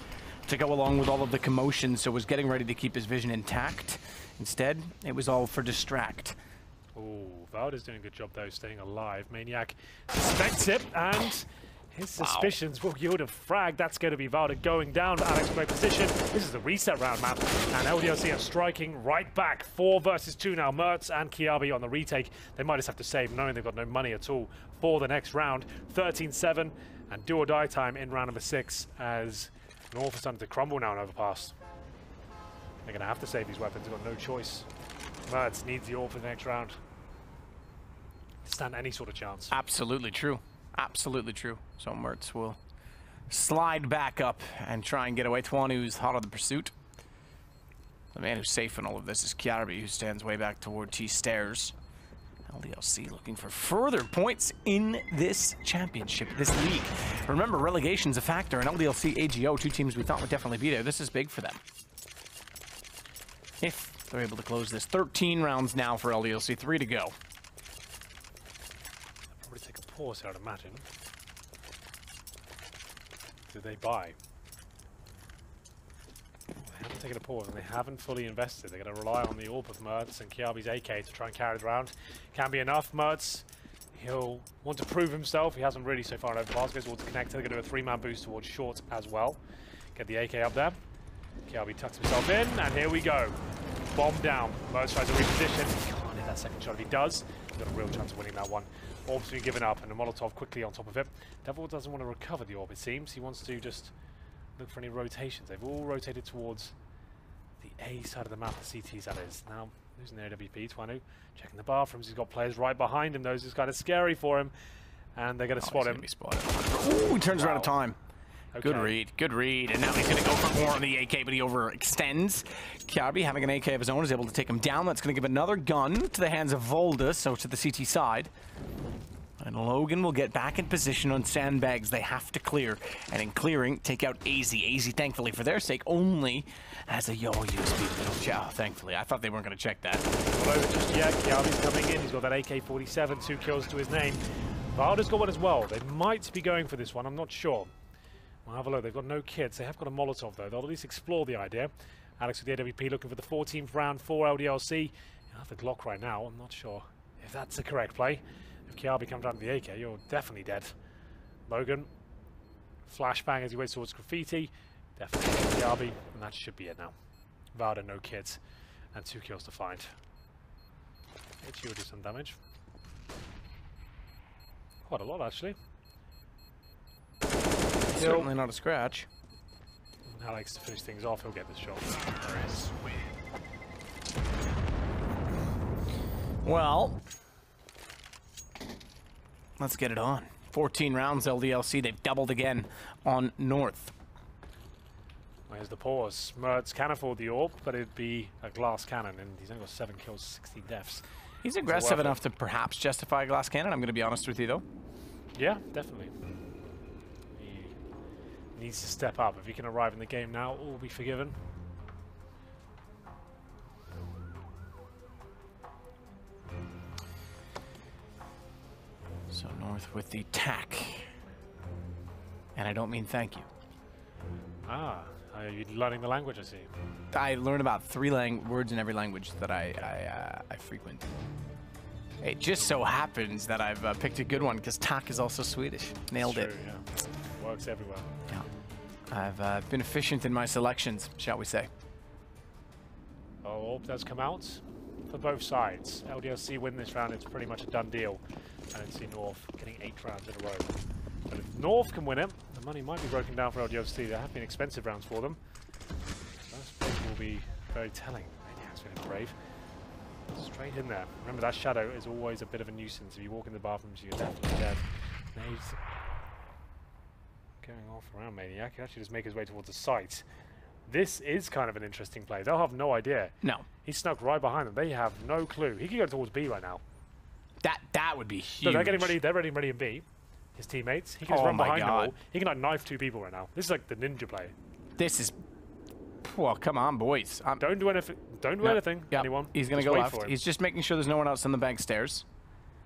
to go along with all of the commotion, so was getting ready to keep his vision intact. Instead, it was all for distract. Oh, Valda's doing a good job though, staying alive. Maniac suspects it, and his suspicions will yield a frag. That's going to be Valda going down to Alex's great position. This is the reset round map, and LDLC are striking right back. 4 versus 2 now. Mertz and Kiabi on the retake. They might just have to save, knowing they've got no money at all for the next round. 13-7, and do or die time in round number 6 as North is starting to crumble now in Overpass. They're going to have to save these weapons. They've got no choice. Mertz needs the AWP for the next round to stand any sort of chance. Absolutely true. Absolutely true. So Mertz will slide back up and try and get away. Twanu's hot on the pursuit. The man who's safe in all of this is Kiarbi, who stands way back toward T-stairs. LDLC looking for further points in this championship, this league. Remember, relegation's a factor, and LDLC, AGO, 2 teams we thought would definitely be there. This is big for them. If they're able to close this. 13 rounds now for LDLC, 3 to go. They'll probably take a pause here, I'd imagine. Do they buy? They haven't taken a pause, and they haven't fully invested. They're going to rely on the AWP of Mertz and Kiabi's AK to try and carry it around. Can be enough. Mertz, he'll want to prove himself. He hasn't really so far in Overpass. Goes towards the connector. They're going to do a 3-man boost towards short as well. Get the AK up there. Kiabi tucks himself in, and here we go. Bomb down. Mertz tries to reposition. He can't hit that second shot. If he does, he's got a real chance of winning that one. Orb's been given up, and the Molotov quickly on top of it. Devil doesn't want to recover the Orb, it seems. He wants to just look for any rotations. They've all rotated towards the A side of the map, the CTs that is. Now, losing the AWP, Twanu checking the bathrooms. He's got players right behind him. Those is kind of scary for him. And they're going to spot him. Ooh, he turns around of time. Okay. Good read. And now he's going to go for more on the AK, but he overextends. Kiarbi, having an AK of his own, is able to take him down. That's going to give another gun to the hands of Volda, so to the CT side. And Logan will get back in position on sandbags they have to clear. And in clearing, take out AZ. AZ, thankfully, for their sake, only has a USB. Oh, thankfully. I thought they weren't going to check that. Not over just yet. Kiabi's coming in. He's got that AK-47, 2 kills to his name. Valda's got one as well. They might be going for this one. I'm not sure. We'll have a look. They've got no kits. They have got a Molotov, though. They'll at least explore the idea. Alex with the AWP looking for the 14th round for LDLC. You have the Glock right now. I'm not sure if that's the correct play. If Kiabi comes down to the AK, you're definitely dead. Logan, flashbang as he waits towards Graffiti. Definitely Kiabi, and that should be it now. Valda, no kits, and 2 kills to find. HU will do some damage. Quite a lot, actually. Certainly not a scratch. Alex, to finish things off, he'll get this shot. There it is. Well, let's get it on. 14 rounds, LDLC. They've doubled again on North. There's the pause. Mertz can afford the AWP, but it'd be a glass cannon, and he's only got 7 kills, 16 deaths. He's aggressive enough to perhaps justify a glass cannon, I'm going to be honest with you, though. Yeah, definitely. He needs to step up. If he can arrive in the game now, all will be forgiven. So North with the tack. And I don't mean thank you. Ah, are you learning the language, I see? I learn about 3 words in every language that I frequent. It just so happens that I've picked a good one because tack is also Swedish. Nailed it. True, yeah. Works everywhere. Yeah. I've been efficient in my selections, shall we say. Oh, orb does come out for both sides. LDLC win this round, it's pretty much a done deal. I don't see North getting 8 rounds in a row. But if North can win it, the money might be broken down for LDLC. There have been expensive rounds for them. First pick will be very telling. Maniac's feeling brave. Straight in there. Remember, that shadow is always a bit of a nuisance. If you walk in the bathrooms, you're definitely dead. Nade's going off around Maniac. He actually just make his way towards the site. This is kind of an interesting play. They'll have no idea. No. He snuck right behind them. They have no clue. He could go towards B right now. That would be huge. No, they're getting ready. They're ready in B. His teammates. He can just run behind them all. He can like knife 2 people right now. This is like the ninja play. This is... Well, come on, boys. Don't do anything. Don't do anything, anyone. He's going to go left. He's just making sure there's no one else on the bank stairs.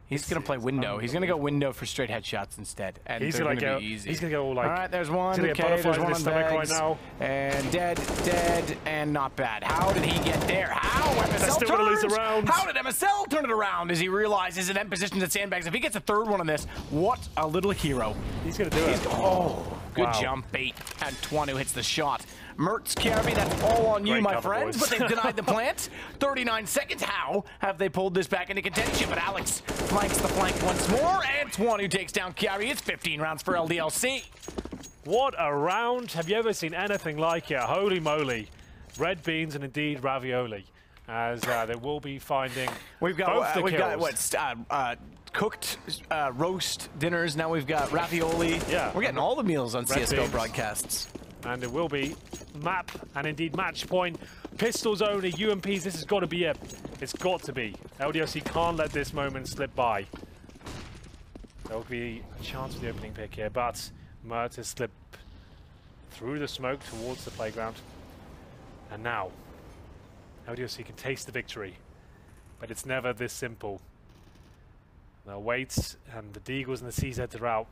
He's going to play window. He's going to go window for straight headshots instead. And he's going to go easy. He's going to go like... All right, there's one. Okay, there's one on bags. Right now. And dead, and not bad. How did he get there? How? MSL still going to lose the round. How did MSL turn it around as he realizes in positions at sandbags? If he gets a 3rd one on this, what a little hero. He's going to do it. Oh, good jump bait. And Twanu hits the shot. Mertz, Kirby, that's all on you, my friends, but they've denied the plant. 39 seconds. How have they pulled this back into contention? But Alex flanks the flank once more, and Twanu takes down Kirby. It's 15 rounds for LDLC. What a round. Have you ever seen anything like it? Holy moly. Red beans and indeed ravioli, as they will be finding we've got what, cooked roast dinners. Now we've got ravioli. Yeah. We're getting all the meals on CSGO broadcasts. And it will be map and indeed match point. Pistols only, UMPs, this has got to be it. It's got to be. LDLC can't let this moment slip by. There will be a chance for the opening pick here, but Mert has slipped through the smoke towards the playground. And now, LDLC can taste the victory, but it's never this simple. They'll wait, and the Deagles and the CZs are out.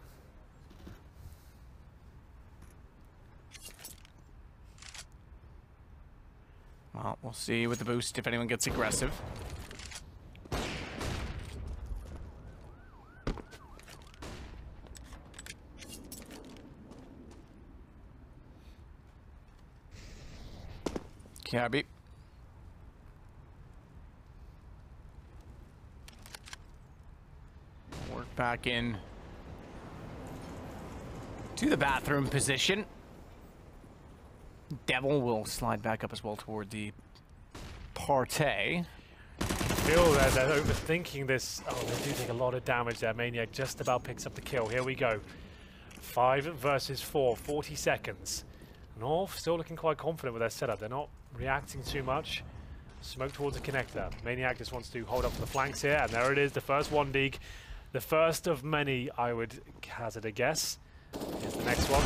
Well, we'll see with the boost if anyone gets aggressive. Kirby. Work back in to the bathroom position. Devil will slide back up as well toward the partay. I feel that they're overthinking this. Oh, they do take a lot of damage there. Maniac just about picks up the kill. Here we go. 5 versus 4, 40 seconds. North still looking quite confident with their setup. They're not reacting too much. Smoke towards the connector. Maniac just wants to hold up to the flanks here, and there it is, the first 1 dig. The first of many, I would hazard a guess. Here's the next one.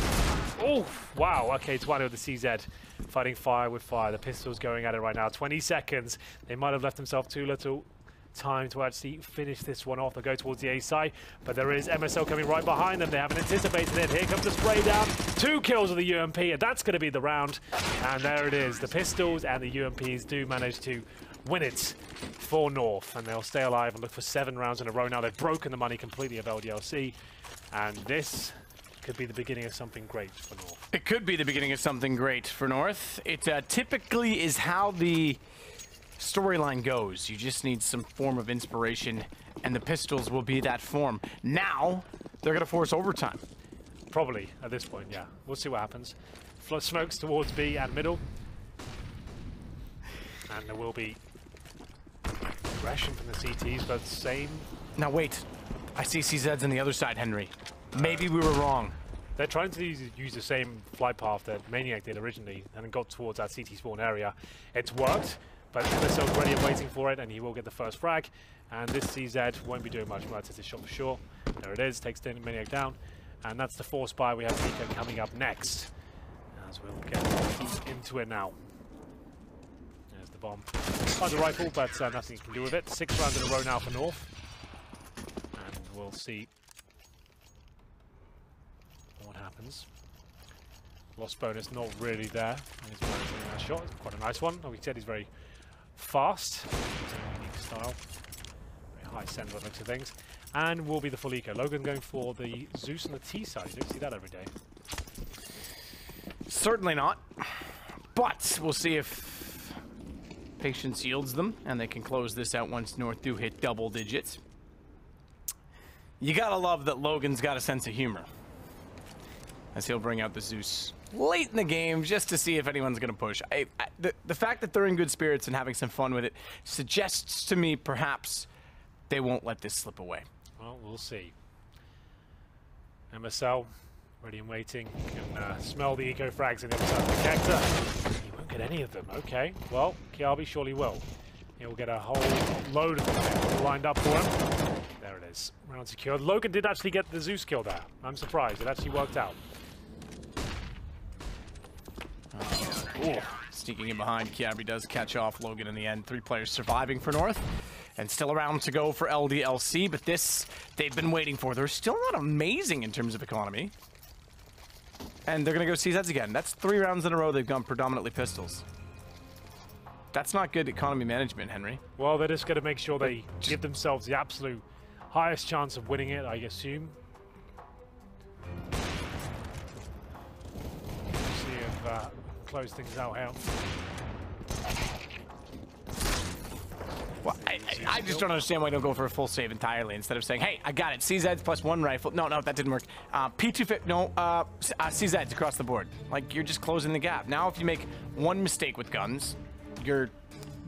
Oh, wow. Okay, Twanu with the CZ fighting fire with fire. The pistol's going at it right now. 20 seconds. They might have left themselves too little time to actually finish this one off. They'll go towards the A side, but there is MSL coming right behind them. They haven't anticipated it. Here comes the spray down. 2 kills with the UMP, and that's going to be the round. And there it is. The pistols and the UMPs do manage to win it for North, and they'll stay alive and look for 7 rounds in a row. Now they've broken the money completely of LDLC, and this could be the beginning of something great for North. It could be the beginning of something great for North. It typically is how the storyline goes. You just need some form of inspiration, and the pistols will be that form. Now, they're going to force overtime. Probably, at this point, yeah. We'll see what happens. Flood smokes towards B and middle. And there will be aggression from the CTs, but same. Now wait, I see CZs on the other side, Henry. Maybe we were wrong. They're trying to use the same flight path that Maniac did originally and got towards that CT spawn area. It's worked, but MSL's ready and waiting for it, and he will get the first frag. And this CZ won't be doing much. Mertz hits his shot for sure. There it is, takes Maniac down. And that's the force buy. We have Nico coming up next. As we'll get deep into it now. There's the bomb. Finds a rifle, but nothing you can do with it. 6 rounds in a row now for North. And we'll see what happens. Lost bonus not really there. He's managing that shot. It's quite a nice one. Like we said, he's very fast. Unique style. Very high send by the looks of things. And will be the full eco. Logan going for the Zeus on the T side. You don't see that every day. Certainly not. But we'll see if patience yields them and they can close this out once North do hit double digits. You gotta love that Logan's got a sense of humor, as he'll bring out the Zeus late in the game just to see if anyone's gonna push. The fact that they're in good spirits and having some fun with it suggests to me perhaps they won't let this slip away. Well, we'll see. MSL, ready and waiting. You can smell the eco frags in the other side of the cactus. He won't get any of them. Okay, well, Kiabi surely will. He'll get a whole load of them lined up for him. There it is. Round secured. Logan did actually get the Zeus kill there. I'm surprised. It actually worked out. Sneaking in behind, Kiabi does catch off Logan in the end. 3 players surviving for North. And still around to go for LDLC, but this they've been waiting for. They're still not amazing in terms of economy. And they're going to go CZs again. That's 3 rounds in a row they've gone predominantly pistols. That's not good economy management, Henry. Well, they're just going to make sure they give themselves the absolute highest chance of winning it, I assume. See if close things out here. Well, I just don't understand why they don't go for a full save entirely instead of saying, hey, I got it, CZs plus 1 rifle. No, that didn't work. P250, no, CZs across the board. Like, you're just closing the gap. Now, if you make 1 mistake with guns, you're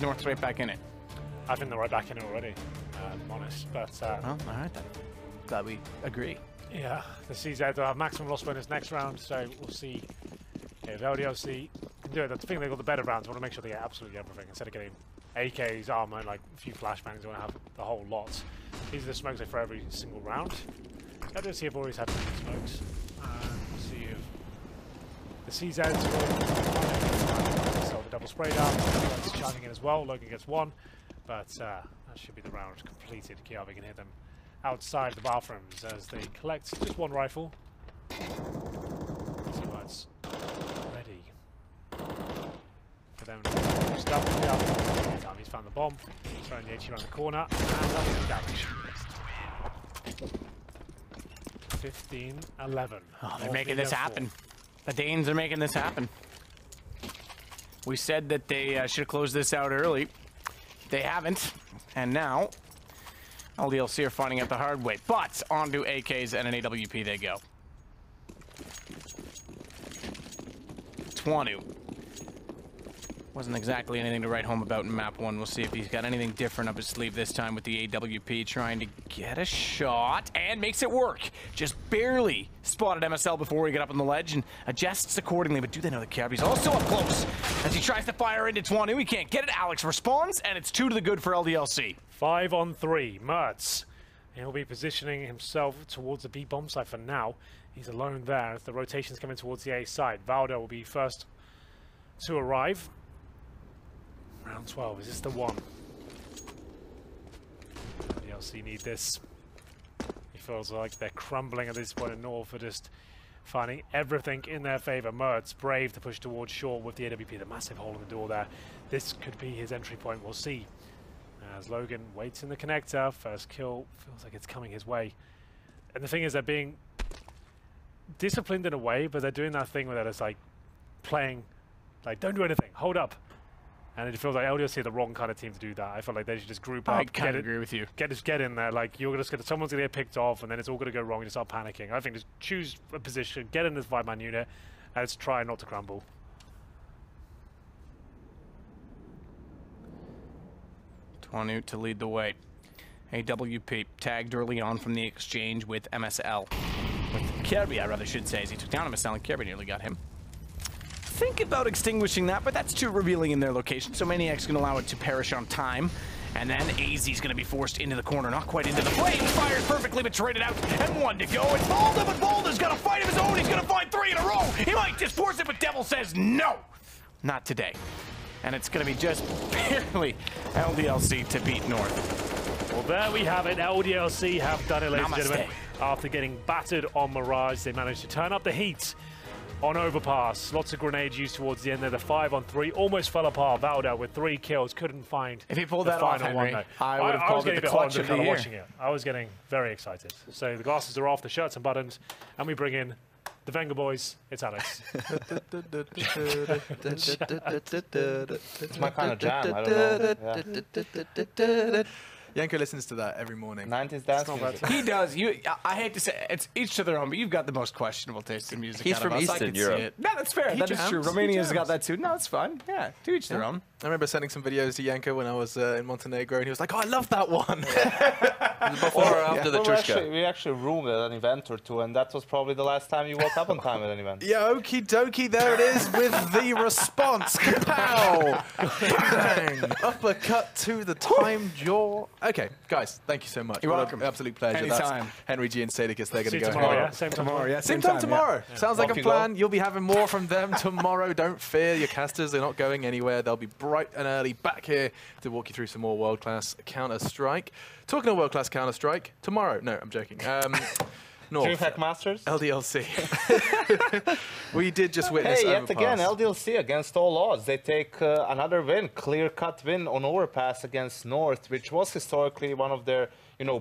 North's right back in it. I think they're right back in it already, I'm honest. But, well, all right then. Glad we agree. Yeah, the CZ will have maximum loss bonus next round, so we'll see if LDLC can do it. That's the thing, they've got the better rounds. They want to make sure they get absolutely everything instead of getting AKs, armor, and like a few flashbangs. They want to have the whole lot. These are the smokes for every single round. LDLC have always had smokes. We'll see if the CZs will sell the double spray down. That's charging in as well. Logan gets 1, but that should be the round completed. Kiabi can hit them outside the bathrooms as they collect just 1 rifle. Let's see what's ready for them to start with the time he's found the bomb, throwing the HE around the corner, and that was the damage. 15-11. Oh, they're making this happen. The Danes are making this happen. We said that they should have closed this out early. They haven't, and now LDLC are finding out the hard way. But onto AKs and an AWP they go. Twanu. Wasn't exactly anything to write home about in map 1. We'll see if he's got anything different up his sleeve this time with the AWP, trying to get a shot, and makes it work. Just barely spotted MSL before he got up on the ledge and adjusts accordingly, but do they know that Kiabi's also up close as he tries to fire into Twanu. He can't get it. Alex responds, and it's 2 to the good for LDLC. 5 on 3. Mertz. He'll be positioning himself towards the B bomb site for now. He's alone there as the rotation's coming towards the A side. Valdo will be first to arrive. Round 12, is this the one? LDLC need this. It feels like they're crumbling at this point in North for just finding everything in their favor. Mertz, brave to push towards short with the AWP, the massive hole in the door there. This could be his entry point, we'll see. As Logan waits in the connector, first kill feels like it's coming his way. And the thing is, they're being disciplined in a way, but they're doing that thing where they're just like playing, like, don't do anything, hold up. And it feels like LDLC are the wrong kind of team to do that. I feel like they should just group up. I kind of agree with you. Get in there. Like, you're just gonna, someone's gonna get picked off, and then it's all gonna go wrong. You start panicking. I think just choose a position, get in this 5-man unit, and let's try not to crumble. Twanu to lead the way. AWP tagged early on from the exchange with MSL. With Kirby, I rather should say, as he took down MSL, and Kirby nearly got him. think about extinguishing that, but that's too revealing in their location, so Maniac's going to allow it to perish on time. And then AZ's going to be forced into the corner, not quite into the flames. Fires perfectly, but traded out, and 1 to go. It's Balda, but Balda's got a fight of his own. He's going to find 3 in a row. He might just force it, but Devil says no. Not today. And it's going to be just barely LDLC to beat North. Well, there we have it. LDLC have done it, ladies and gentlemen. After getting battered on Mirage, they managed to turn up the heat on Overpass. Lots of grenades used towards the end there. The 5-on-3 almost fell apart. Valda with 3 kills, couldn't find if he pulled the that off, final Henry, one. I would have called it the clutch of the year. Watching it. I was getting very excited. So the glasses are off, the shirts and buttons, and we bring in the Venga boys. It's Alex. It's my kind of jam. I don't know. Yeah. Yanko listens to that every morning. 90s dance music. He does. I hate to say it's each to their own, but you've got the most questionable taste in music. He's out of from us. Eastern I can Europe. see it. No, that's fair. That is true. Romania's got that too. No, it's fun. Yeah, to each their own. I remember sending some videos to Yanko when I was in Montenegro, and he was like, "Oh, I love that one." Before or after the Trushka? We actually roomed at an event or two, and that was probably the last time you woke up on time at an event. Yeah, okie dokie, there it is with the response. Kapow! Bang! Uppercut to the timed jaw. Okay, guys, thank you so much. You're what welcome. An absolute pleasure. Anytime. That's Henry G and Sadicus. They're going to go tomorrow, ahead. yeah? Same tomorrow. Yeah, Same time tomorrow. Yeah. Sounds like Off a you go. plan. You'll be having more from them tomorrow. Don't fear. Your casters are not going anywhere. They'll be bright and early back here to walk you through some more world-class Counter-Strike. Talking of world-class Counter-Strike, tomorrow. No, I'm joking. North. DreamHack Masters? LDLC. We did just witness Hey, yet Overpass. again, LDLC against all odds. They take another win, clear-cut win on Overpass against North, which was historically one of their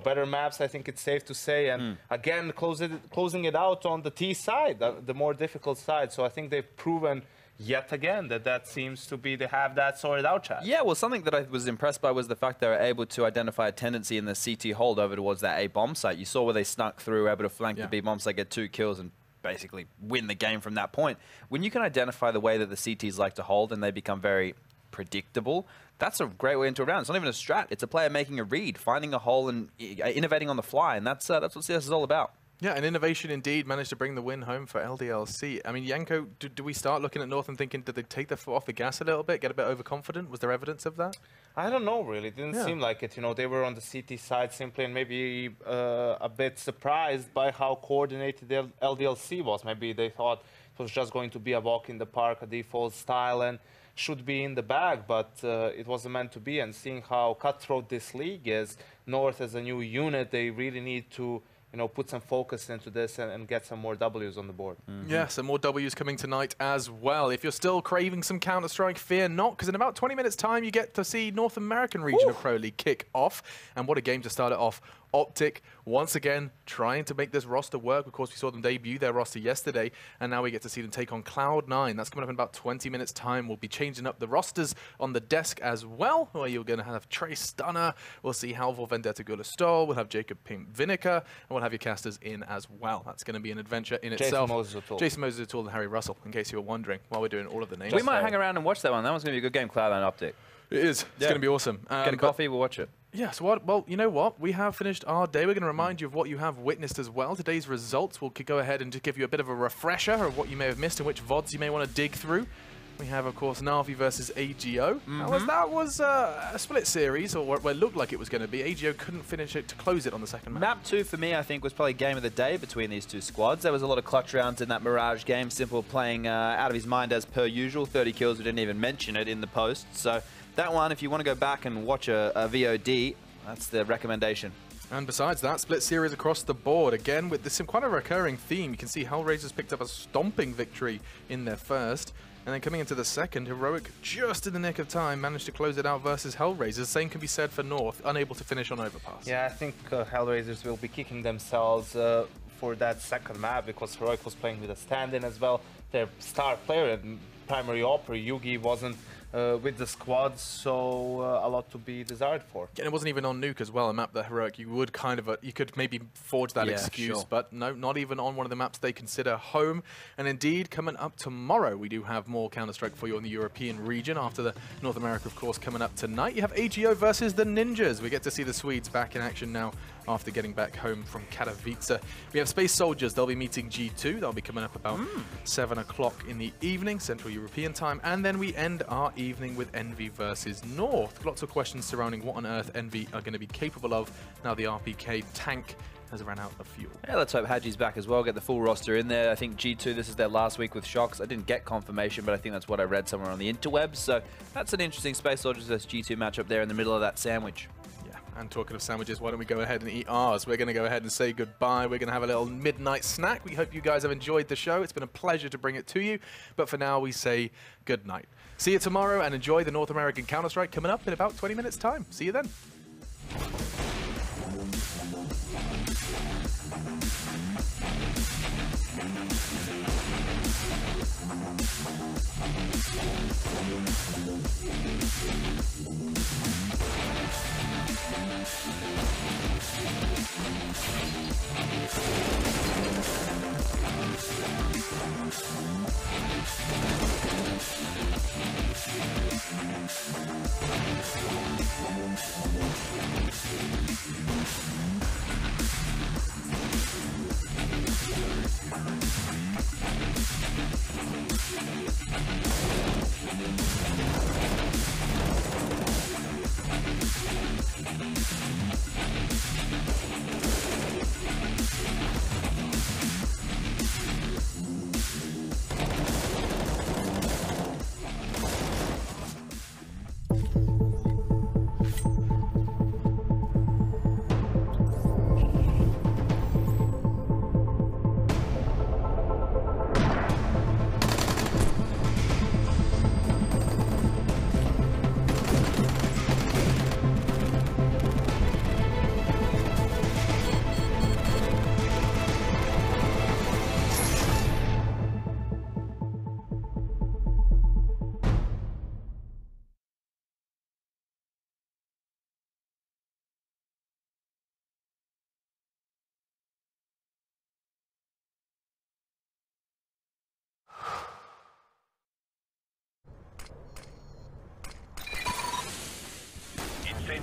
better maps, I think it's safe to say. And again, closing it out on the T side, the more difficult side. So I think they've proven yet again that seems to be they have that sorted out, Chad. Yeah, well, something that I was impressed by was the fact they were able to identify a tendency in the CT hold over towards that A bomb site. You saw where they snuck through, able to flank the B bomb site, get 2 kills, and basically win the game from that point. When you can identify the way that the CTs like to hold and they become very predictable, that's a great way into a round. It's not even a strat. It's a player making a read, finding a hole and innovating on the fly, and that's what CS is all about. Yeah, an innovation indeed managed to bring the win home for LDLC. I mean, Yanko, do we start looking at North and thinking, did they take their foot off the gas a little bit, get a bit overconfident? Was there evidence of that? I don't know, really. It didn't seem like it. They were on the CT side simply and maybe a bit surprised by how coordinated the LDLC was. Maybe they thought it was just going to be a walk in the park, a default style, and should be in the bag, but it wasn't meant to be. And seeing how cutthroat this league is, North as a new unit, they really need to put some focus into this and get some more W's on the board. Yeah, some more W's coming tonight as well. If you're still craving some Counter-Strike, fear not, because in about 20 minutes' time, you get to see North American Region of Pro League kick off. And what a game to start it off. Optic, once again, trying to make this roster work. Of course, we saw them debut their roster yesterday, and now we get to see them take on Cloud9. That's coming up in about 20 minutes' time. We'll be changing up the rosters on the desk as well, where you're going to have Trace Stunner. We'll see Halvor Vendetta Gulastol. We'll have Jacob Pink Vinegar, and we'll have your casters in as well. That's going to be an adventure in itself. Jason Moses O'Toole and Harry Russell, in case you were wondering, while we're doing all of the names. We might hang around and watch that one. That one's going to be a good game, Cloud9 Optic. It is. It's going to be awesome. Get a coffee, we'll watch it. Yeah, so well, you know what? We have finished our day. We're going to remind you of what you have witnessed as well. Today's results will go ahead and just give you a bit of a refresher of what you may have missed and which VODs you may want to dig through. We have, of course, Na'Vi versus AGO. That was a split series, or what it looked like it was going to be. AGO couldn't finish it to close it on the second map. Map 2 for me, I think, was probably game of the day between these two squads. There was a lot of clutch rounds in that Mirage game. Simple playing out of his mind as per usual. 30 kills, we didn't even mention it in the post. So that one, if you want to go back and watch a VOD, that's the recommendation. And besides that, split series across the board. Again, with this quite a recurring theme. You can see Hellraisers picked up a stomping victory in their first. And then coming into the second, Heroic, just in the nick of time, managed to close it out versus Hellraisers. Same can be said for North, unable to finish on Overpass. Yeah, I think Hellraisers will be kicking themselves for that second map, because Heroic was playing with a stand-in as well. Their star player and primary opera, Yugi, wasn't with the squad, so a lot to be desired for. And it wasn't even on Nuke as well, a map that Heroic, you would you could maybe forge that excuse, sure. But no, not even on one of the maps they consider home. And indeed, coming up tomorrow, we do have more Counter-Strike for you in the European region after the North America, of course, coming up tonight. You have AGO versus the Ninjas. We get to see the Swedes back in action now after getting back home from Katowice. We have Space Soldiers. They'll be meeting G2. They'll be coming up about 7 o'clock in the evening, Central European time. And then we end our evening with Envy versus North. Lots of questions surrounding what on earth Envy are going to be capable of now the RPK tank has run out of fuel. Yeah, let's hope Hadji's back as well, get the full roster in there. I think G2, this is their last week with Shocks. I didn't get confirmation, but I think that's what I read somewhere on the interwebs. So that's an interesting Space Soldiers vs G2 matchup there in the middle of that sandwich. Yeah, and talking of sandwiches, why don't we go ahead and eat ours? We're going to go ahead and say goodbye. We're going to have a little midnight snack. We hope you guys have enjoyed the show. It's been a pleasure to bring it to you. But for now, we say good night. See you tomorrow and enjoy the North American Counter-Strike coming up in about 20 minutes' time. See you then.